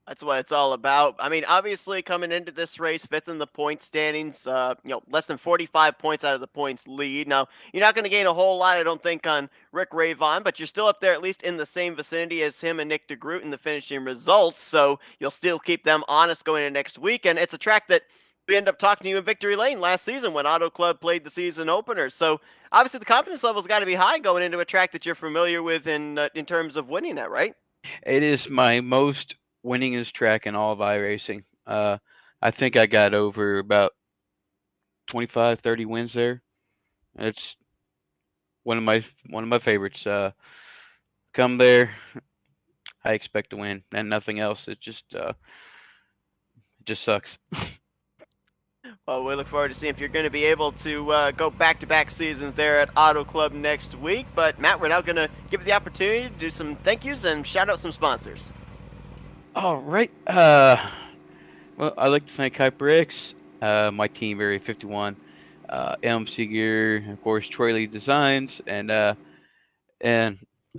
That's what it's all about. I mean, obviously, coming into this race, 5th in the point standings, less than 45 points out of the points lead. Now, you're not going to gain a whole lot, I don't think, on Rick Ravon, but you're still up there at least in the same vicinity as him and Nick DeGroot in the finishing results, so you'll still keep them honest going into next week. And it's a track that We ended up talking to you in Victory Lane last season when Auto Club played the season opener. So obviously the confidence level's got to be high going into a track that you're familiar with in terms of winning at, right? It is my most winningest track in all of iRacing. I think I got over about 25, 30 wins there. It's one of my favorites. Come there, I expect to win and nothing else. It just sucks. Well, we look forward to seeing if you're going to be able to go back-to-back seasons there at Auto Club next week. But Matt, we're now going to give you the opportunity to do some thank yous and shout out some sponsors. All right. Well, I'd like to thank HyperX, my team, Area 51, Elm Seeger, of course, Troy Lee Designs, and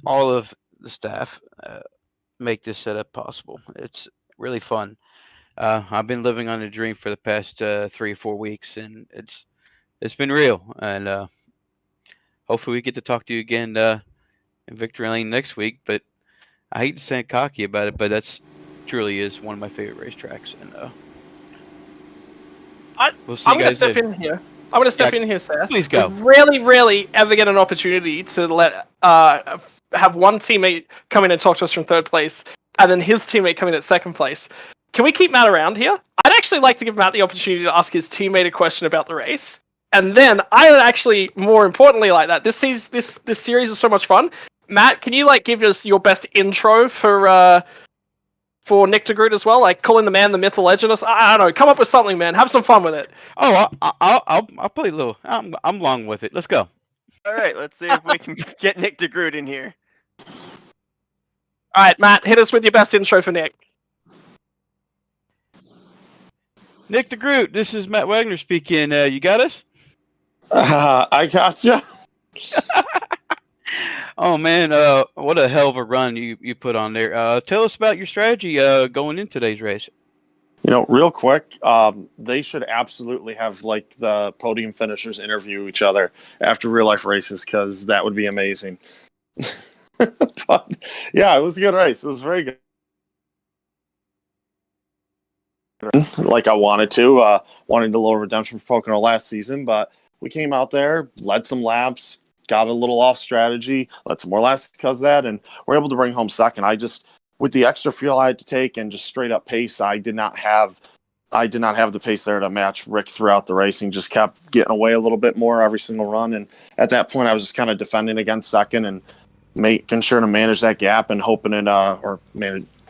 all of the staff make this setup possible. It's really fun. I've been living on a dream for the past 3 or 4 weeks, and it's been real. And hopefully, we get to talk to you again in Victory Lane next week. But I hate to sound cocky about it, but that's truly is one of my favorite racetracks, and we'll see I'm you going to guys step later. in here. I'm going to step in here, Seth. Please go. We rarely, rarely ever get an opportunity to let have one teammate come in and talk to us from third place, and then his teammate come in at second place. Can we keep Matt around here? I'd actually like to give Matt the opportunity to ask his teammate a question about the race, and then I would actually, more importantly, like that. This series is so much fun. Matt, can you give us your best intro for Nick DeGroot as well? Like calling the man, the myth, the legend. I don't know. Come up with something, man. Have some fun with it. Oh, I'll play a little. I'm long with it. Let's go. All right, let's see if we can get Nick DeGroot in here. All right, Matt, hit us with your best intro for Nick. Nick DeGroot, this is Matt Wagner speaking. You got us? I gotcha. Oh man, what a hell of a run you put on there. Tell us about your strategy going into today's race. Real quick, they should absolutely have the podium finishers interview each other after real life races because that would be amazing. But yeah, it was a good race. It was very good. Like I wanted to a little redemption for Pocono last season, but we came out there, led some laps, got a little off strategy, led some more laps because of that, and we're able to bring home second. With the extra fuel I had to take and just straight up pace, I did not have the pace there to match Rick throughout the racing. Just kept getting away a little bit more every single run, and at that point, I was just kind of defending against second and making sure to manage that gap and hoping it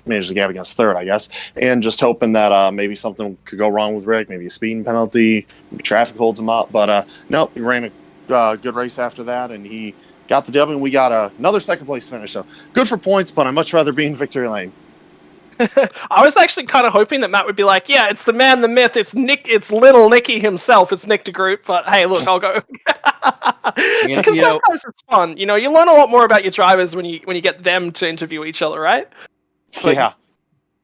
manage the gap against third, I guess, and just hoping that maybe something could go wrong with Rick, maybe a speeding penalty, maybe traffic holds him up. But no, he ran a good race after that, and he got the W, and we got another second place finish. So good for points, but I'd much rather be in Victory Lane. I was actually kind of hoping that Matt would be like, yeah, it's the man, the myth, it's little Nicky himself, it's Nick DeGroot, but hey, look, I'll go. Because sometimes it's fun. You learn a lot more about your drivers when you get them to interview each other, right? Yeah.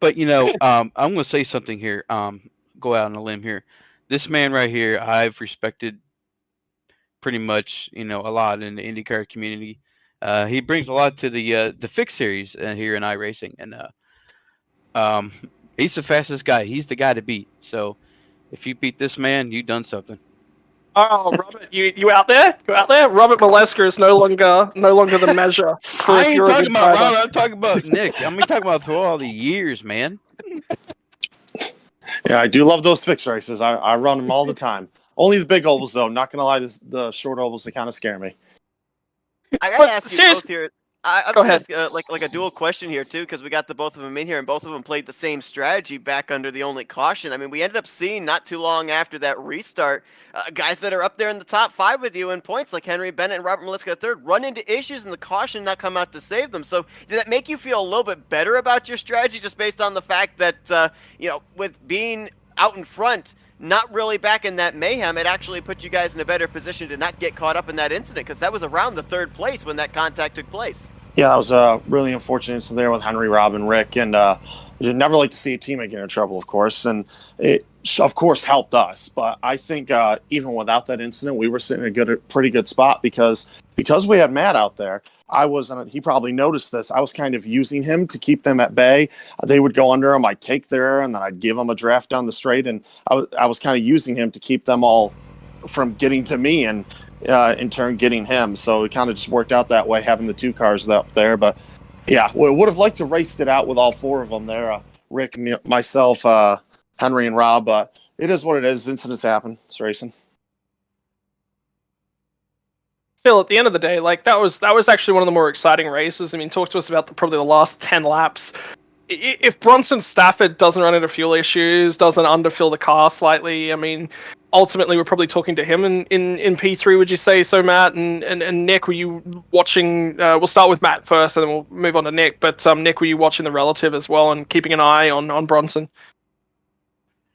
But I'm going to say something here. Go out on a limb here. This man right here, I've respected pretty much, a lot in the IndyCar community. He brings a lot to the Fix series here in iRacing, and he's the fastest guy. He's the guy to beat. So if you beat this man, you've done something. Oh, Robert, you out there? You out there? Robert Molesca is no longer the measure. I ain't talking about Robert. I'm talking about Nick. Talking about through all the years, man. Yeah, I do love those fixed races. I run them all the time. Only the big ovals, though. Not gonna lie, the short ovals, they kind of scare me. I gotta ask you both here. I'm Go gonna ahead. ask like a dual question here too, because we got the both of them in here, and both of them played the same strategy back under the only caution. I mean, we ended up seeing not too long after that restart, guys that are up there in the top 5 with you in points, like Henry Bennett and Robert Maliska III, run into issues and the caution not come out to save them. So, did that make you feel a little bit better about your strategy, just based on the fact that with being out in front, not really back in that mayhem, it actually put you guys in a better position to not get caught up in that incident, because that was around the 3rd place when that contact took place. Yeah, that was a really unfortunate incident there with Henry, Rob, and Rick, and you'd never like to see a teammate get in trouble, of course, and it, of course, helped us. But I think even without that incident, we were sitting in a pretty good spot because we had Matt out there. he probably noticed this. I was kind of using him to keep them at bay. They would go under him. I'd take their air, and then I'd give them a draft down the straight. And I was kind of using him to keep them all from getting to me and in turn getting him. So it kind of just worked out that way, having the 2 cars up there. But yeah, would have liked to raced it out with all 4 of them there. Rick, myself, Henry, and Rob. But it is what it is. Incidents happen. It's racing. Still, at the end of the day, like that was actually one of the more exciting races. I mean, talk to us about probably the last 10 laps. If Bronson Stafford doesn't run into fuel issues, doesn't underfill the car slightly, I mean, ultimately we're probably talking to him in P3. Would you say so, Matt and Nick? Were you watching? We'll start with Matt first, and then we'll move on to Nick. But Nick, were you watching the relative as well and keeping an eye on Bronson?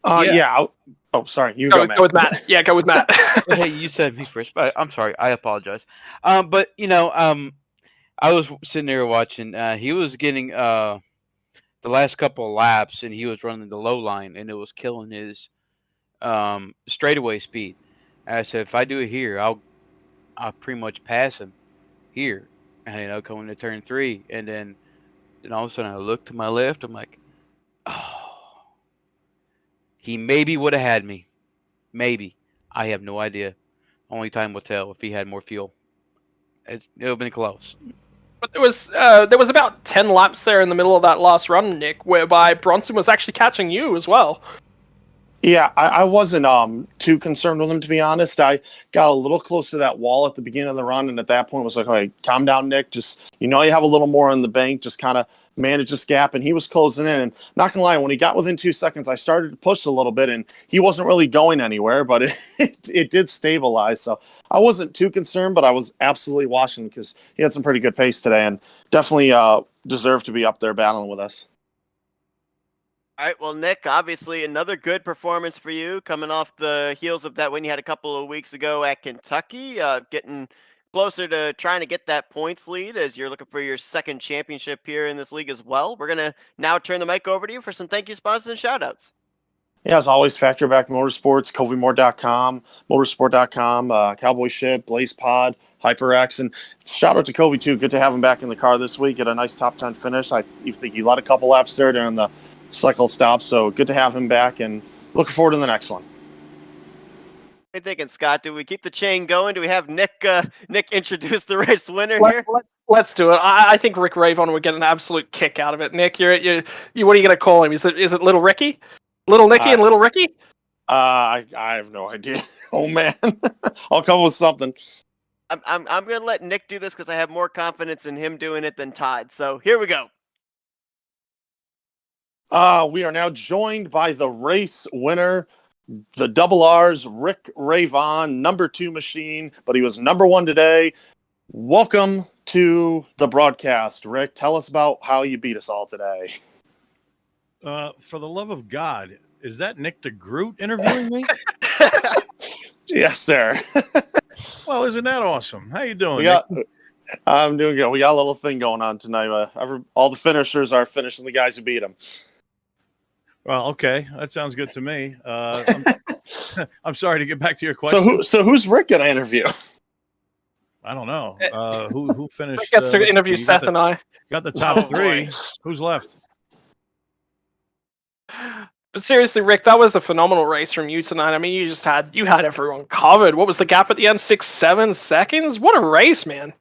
Yeah. Oh, sorry. You go, Matt. Go with Matt. Yeah, go with Matt. Hey, you said me first. I'm sorry. I apologize. But I was sitting there watching. He was getting the last couple of laps, and he was running the low line, and it was killing his straightaway speed. And I said, if I do it here, I'll pretty much pass him here. And coming to turn 3, and then all of a sudden I look to my left. I'm like, oh. He maybe would have had me. Maybe. I have no idea. Only time will tell if he had more fuel. It would have been close. But there was about 10 laps there in the middle of that last run, Nick, whereby Bronson was actually catching you as well. Yeah, I wasn't too concerned with him, to be honest. I got a little close to that wall at the beginning of the run, and at that point was like, "Okay, calm down, Nick. Just you have a little more in the bank. Just kind of manage this gap." And he was closing in. And not gonna lie, when he got within 2 seconds, I started to push a little bit, and he wasn't really going anywhere, but it did stabilize. So I wasn't too concerned, but I was absolutely watching because he had some pretty good pace today, and definitely deserved to be up there battling with us. All right, well, Nick, obviously another good performance for you, coming off the heels of that win you had a couple of weeks ago at Kentucky, getting closer to trying to get that points lead as you're looking for your 2nd championship here in this league as well. We're going to now turn the mic over to you for some thank you sponsors and shout-outs. Yeah, as always, Factory Back Motorsports, CoveyMoore.com, Motorsport.com, Cowboy Ship, Blaze Pod, HyperX, and shout out to Covey too. Good to have him back in the car this week. Get a nice top 10 finish. I think he led a couple laps there during the cycle stop, so good to have him back, and looking forward to the next one. What are you thinking, Scott? Do we keep the chain going? Do we have Nick introduce the race winner here? Let's do it. I think Rick Ravon would get an absolute kick out of it. Nick, you what are you going to call him? Is it Little Ricky? Little Nicky and Little Ricky? I have no idea. Oh man, I'll come with something. I'm going to let Nick do this because I have more confidence in him doing it than Todd. So here we go. We are now joined by the race winner, the Double R's, Rick Ravon, number 2 machine, but he was number 1 today. Welcome to the broadcast, Rick. Tell us about how you beat us all today. For the love of God, is that Nick DeGroot interviewing me? Yes, sir. Well, isn't that awesome? How you doing? I'm doing good. We got a little thing going on tonight. All the finishers are finishing the guys who beat them. Well, okay, that sounds good to me. I'm sorry to get back to your question. So who's Rick gonna interview? I don't know. Who finished? Rick gets to interview Seth and I. Got the top 3. Who's left? But seriously, Rick, that was a phenomenal race from you tonight. I mean, you had everyone covered. What was the gap at the end? 6-7 seconds? What a race, man.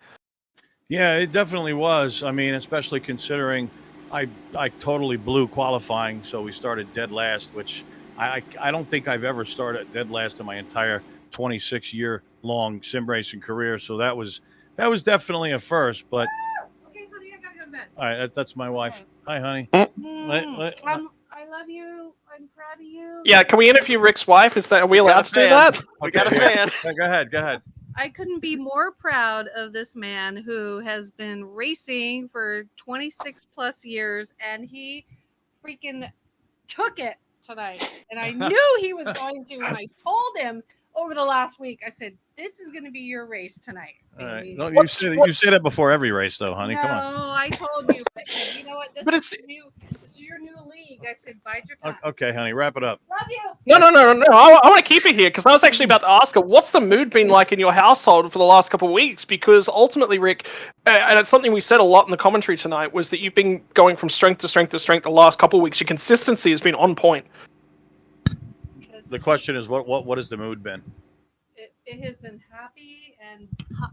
Yeah, it definitely was. I mean, especially considering I totally blew qualifying, so we started dead last, which I don't think I've ever started dead last in my entire 26-year-long sim racing career. So that was definitely a first. But okay, honey, I gotta go to bed. All right, that's my wife. Okay. Hi, honey. I love you. I'm proud of you. Yeah, can we interview Rick's wife? Are we allowed to do that? We got a fan. Go ahead. I couldn't be more proud of this man who has been racing for 26 plus years, and he freaking took it tonight. And I knew he was going to when I told him over the last week. I said, "This is going to be your race tonight." All right. baby." No, you say that before every race, though, honey. No, Come on. I told you. But you know what? This is your new league. guys said bide your time. Okay, honey, wrap it up. Love you. No. I want to keep it here because I was actually about to ask her, what's the mood been like in your household for the last couple of weeks? Because ultimately, Rick, and it's something we said a lot in the commentary tonight, was that you've been going from strength to strength to strength the last couple of weeks. Your consistency has been on point. The question is, what has the mood been? It has been happy, and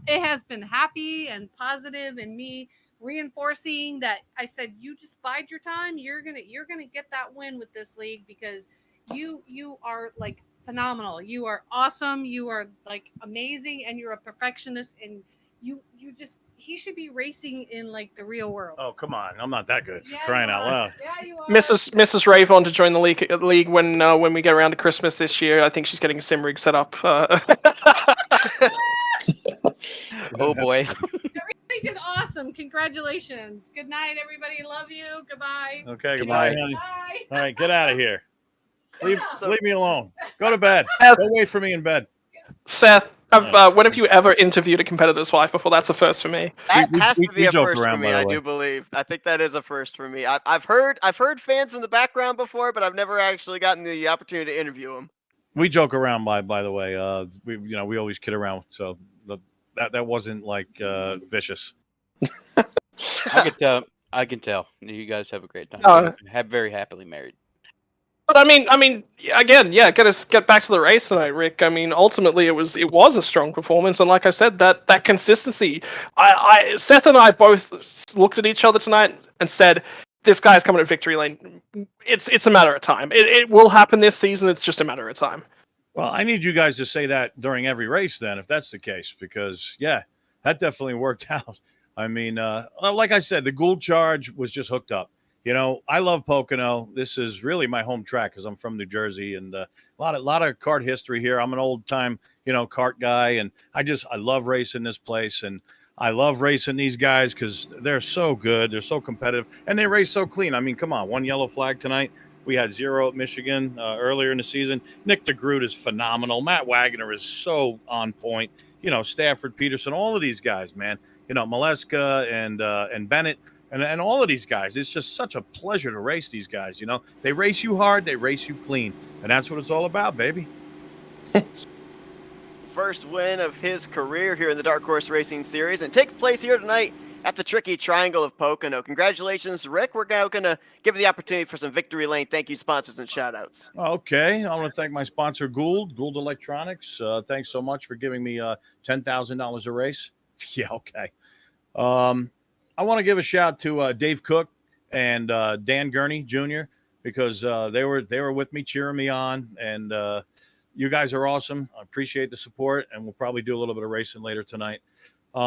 it has been happy and positive, and me reinforcing that I said, you just bide your time. You're gonna get that win with this league because you are like phenomenal. You are awesome. You are like amazing, and you're a perfectionist. And you just he should be racing in like the real world. Oh, come on. I'm not that good. Yeah, Crying you out are. loud. Yeah, you are. Mrs. Rave on to join the league when we get around to Christmas this year. I think she's getting a sim rig set up. Oh boy. Everybody did awesome. Congratulations. Good night, everybody. Love you. Goodbye. Okay, Goodbye. goodbye, honey. Bye. All right, get out of here. Leave So- me alone. Go to bed. Seth, Go wait for me in bed. Seth, when have you ever interviewed a competitor's wife before? That's a first for me. That We- has we- to be we a joke first for around, me. by the I way. do believe. I think that is a first for me. I've heard fans in the background before, but I've never actually gotten the opportunity to interview them. We joke around, by the way. We always kid around, so that wasn't like vicious. I can tell. You guys have a great time. Very happily married. But I mean, again, yeah. Get back to the race tonight, Rick. I mean, ultimately, it was a strong performance, and like I said, that consistency. Seth and I both looked at each other tonight and said, "This guy's coming to victory lane. It's a matter of time. It will happen this season. It's just a matter of time." Well, I need you guys to say that during every race, then, if that's the case, because yeah, that definitely worked out. I mean, like I said, the Gould charge was just hooked up. You know, I love Pocono. This is really my home track because I'm from New Jersey, and a lot of kart history here. I'm an old time, kart guy, and I love racing this place, and I love racing these guys because they're so good, they're so competitive, and they race so clean. I mean, come on, one yellow flag tonight. We had 0 at Michigan earlier in the season. Nick DeGroot is phenomenal. Matt Wagner is so on point. Stafford, Peterson, all of these guys, man. Maleska and Bennett. And all of these guys, it's just such a pleasure to race these guys. They race you hard, they race you clean, and that's what it's all about, baby. First win of his career here in the Dark Horse Racing Series, and take place here tonight at the Tricky Triangle of Pocono. Congratulations, Rick. We're now going to give you the opportunity for some Victory Lane thank you sponsors and shout-outs. Okay, I want to thank my sponsor, Gould Electronics. Thanks so much for giving me $10,000 a race. Yeah, okay. I want to give a shout to Dave Cook and Dan Gurney Jr. because they were with me, cheering me on, and you guys are awesome. I appreciate the support, and we'll probably do a little bit of racing later tonight. I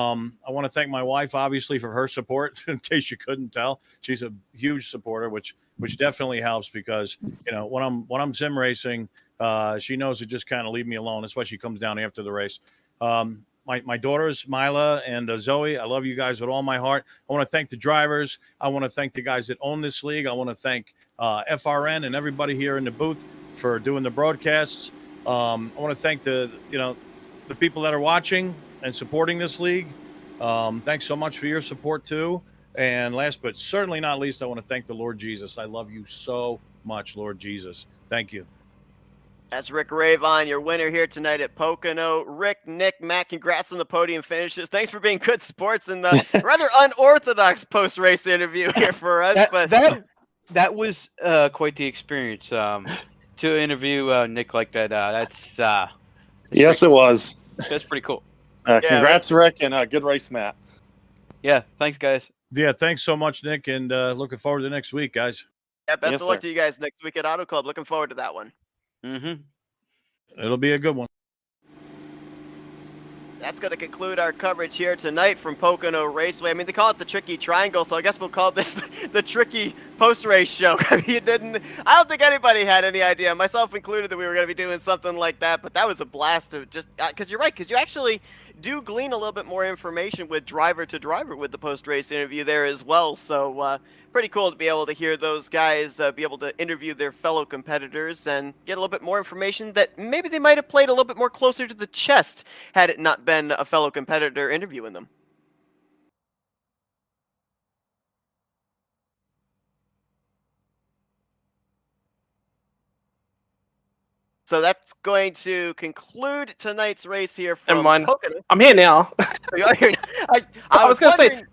want to thank my wife, obviously, for her support. In case you couldn't tell, she's a huge supporter, which definitely helps because when I'm sim racing, she knows to just kind of leave me alone. That's why she comes down after the race. My daughters, Mila and Zoe, I love you guys with all my heart. I want to thank the drivers. I want to thank the guys that own this league. I want to thank FRN and everybody here in the booth for doing the broadcasts. I want to thank the people that are watching and supporting this league. Thanks so much for your support too. And last but certainly not least, I want to thank the Lord Jesus. I love you so much, Lord Jesus. Thank you. That's Rick Ravon, your winner here tonight at Pocono. Rick, Nick, Matt, congrats on the podium finishes. Thanks for being good sports and the rather unorthodox post-race interview here for us. That was quite the experience to interview Nick like that. Yes, it was. That's pretty cool. Congrats, Rick, and good race, Matt. Yeah, thanks, guys. Yeah, thanks so much, Nick, and looking forward to next week, guys. Yeah, best Yes, of luck sir. to you guys next week at Auto Club. Looking forward to that one. Mm-hmm. It'll be a good one. That's going to conclude our coverage here tonight from Pocono Raceway. I mean, they call it the Tricky Triangle, so I guess we'll call this the Tricky Post-Race Show. I mean, I don't think anybody had any idea, myself included, that we were going to be doing something like that, but that was a blast of just, because you're right, because you actually do glean a little bit more information with driver to driver with the post-race interview there as well, so pretty cool to be able to hear those guys be able to interview their fellow competitors and get a little bit more information that maybe they might have played a little bit more closer to the chest had it not been a fellow competitor interviewing them. So that's going to conclude tonight's race here Never from mind. Pocono. I'm here now. You are here. I I was was gonna say wondering.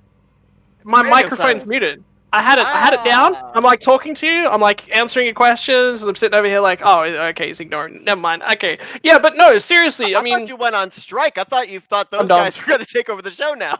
my Radio microphone's silence. muted. I had it down. Ah. I'm like talking to you. I'm like answering your questions. I'm sitting over here like, oh, okay, he's ignoring. Never mind. Okay, yeah, but no, seriously. I I mean, thought you went on strike. I thought you thought I'm those done. guys were going to take over the show now.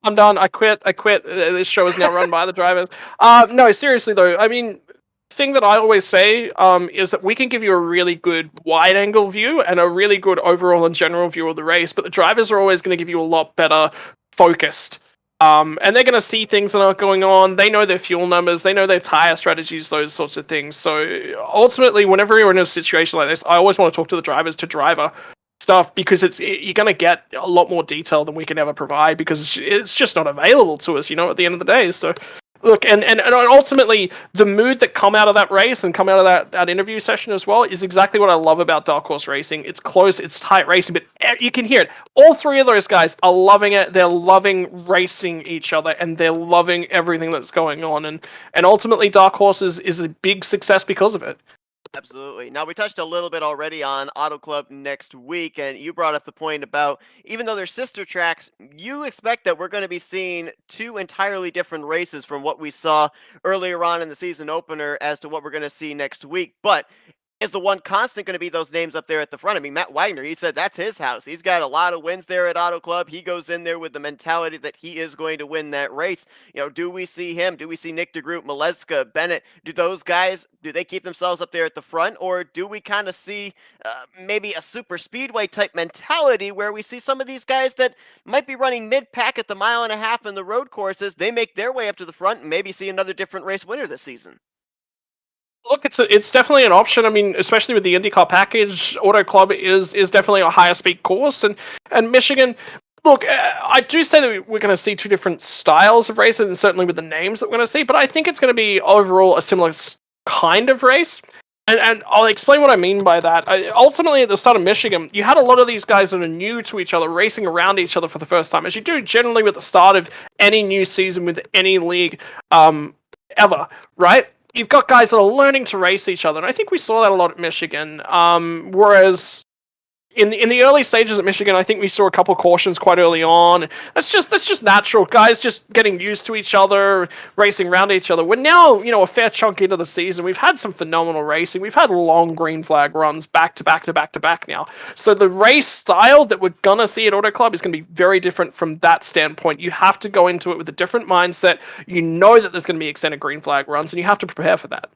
I'm done. I quit. This show is now run by the drivers. No, seriously though. I mean, thing that I always say is that we can give you a really good wide angle view and a really good overall and general view of the race, but the drivers are always going to give you a lot better focused. And they're going to see things that are going on. They know their fuel numbers. They know their tire strategies, those sorts of things. So ultimately, whenever you're in a situation like this, I always want to talk to the drivers to driver stuff because you're going to get a lot more detail than we can ever provide because it's just not available to us, at the end of the day. So look, and ultimately the mood that come out of that race and come out of that interview session as well is exactly what I love about Dark Horse Racing. It's close, it's tight racing, but you can hear it. All three of those guys are loving it. They're loving racing each other and they're loving everything that's going on. And ultimately Dark Horse is a big success because of it. Absolutely. Now, we touched a little bit already on Auto Club next week, and you brought up the point about even though they're sister tracks, you expect that we're going to be seeing two entirely different races from what we saw earlier on in the season opener as to what we're going to see next week. But is the one constant going to be those names up there at the front? I mean, Matt Wagner, he said that's his house. He's got a lot of wins there at Auto Club. He goes in there with the mentality that he is going to win that race. Do we see him? Do we see Nick DeGroot, Maleska, Bennett? Do those guys, do they keep themselves up there at the front? Or do we kind of see maybe a super speedway type mentality where we see some of these guys that might be running mid-pack at the 1.5 miles in the road courses, they make their way up to the front and maybe see another different race winner this season? Look, it's definitely an option. I mean, especially with the IndyCar package, Auto Club is definitely a higher speed course, and Michigan. Look, I do say that we're going to see two different styles of races, and certainly with the names that we're going to see. But I think it's going to be overall a similar kind of race, and I'll explain what I mean by that. Ultimately, at the start of Michigan, you had a lot of these guys that are new to each other, racing around each other for the first time, as you do generally with the start of any new season with any league, ever, right? You've got guys that are learning to race each other, and I think we saw that a lot at Michigan. Whereas in the early stages at Michigan, I think we saw a couple of cautions quite early on. That's just natural. Guys just getting used to each other, racing around each other. We're now, a fair chunk into the season. We've had some phenomenal racing. We've had long green flag runs back to back to back to back now. So the race style that we're gonna see at Auto Club is gonna be very different from that standpoint. You have to go into it with a different mindset. You know that there's gonna be extended green flag runs, and you have to prepare for that.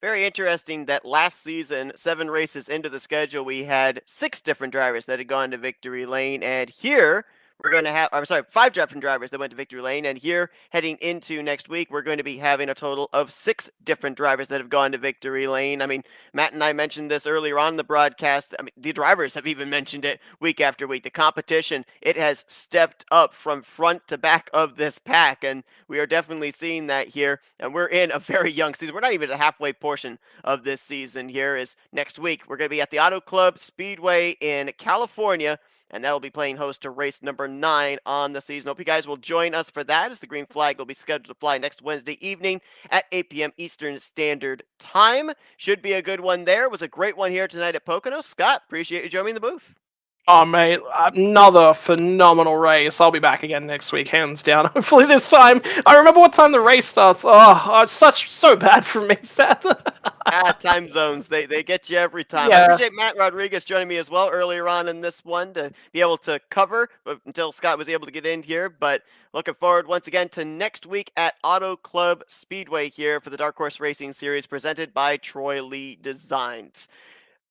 Very interesting that last season, 7 races into the schedule, we had 6 different drivers that had gone to victory lane, and here we're going to have, 5 different drivers that went to victory lane, and here, heading into next week, we're going to be having a total of 6 different drivers that have gone to victory lane. I mean, Matt and I mentioned this earlier on the broadcast. I mean, the drivers have even mentioned it week after week. The competition, it has stepped up from front to back of this pack, and we are definitely seeing that here, and we're in a very young season. We're not even at the halfway portion of this season here. Is next week, we're going to be at the Auto Club Speedway in California, and that will be playing host to race number 9 on the season. Hope you guys will join us for that, as the green flag will be scheduled to fly next Wednesday evening at 8 p.m. Eastern Standard Time. Should be a good one there. It was a great one here tonight at Pocono. Scott, appreciate you joining me in the booth. Oh, mate, another phenomenal race. I'll be back again next week, hands down. Hopefully this time. I remember what time the race starts. Oh, it's so bad for me, Seth. Time zones, they get you every time. Yeah. I appreciate Matt Rodriguez joining me as well earlier on in this one to be able to cover until Scott was able to get in here. But looking forward once again to next week at Auto Club Speedway here for the Dark Horse Racing Series presented by Troy Lee Designs.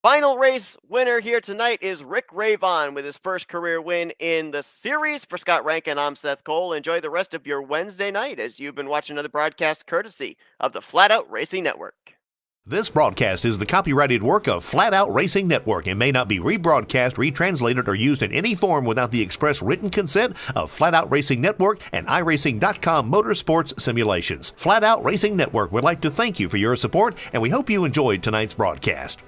Final race winner here tonight is Rick Ravon with his first career win in the series. For Scott Rankin, I'm Seth Cole. Enjoy the rest of your Wednesday night as you've been watching another broadcast courtesy of the Flat Out Racing Network. This broadcast is the copyrighted work of Flat Out Racing Network and may not be rebroadcast, retranslated, or used in any form without the express written consent of Flat Out Racing Network and iRacing.com Motorsports Simulations. Flat Out Racing Network would like to thank you for your support, and we hope you enjoyed tonight's broadcast.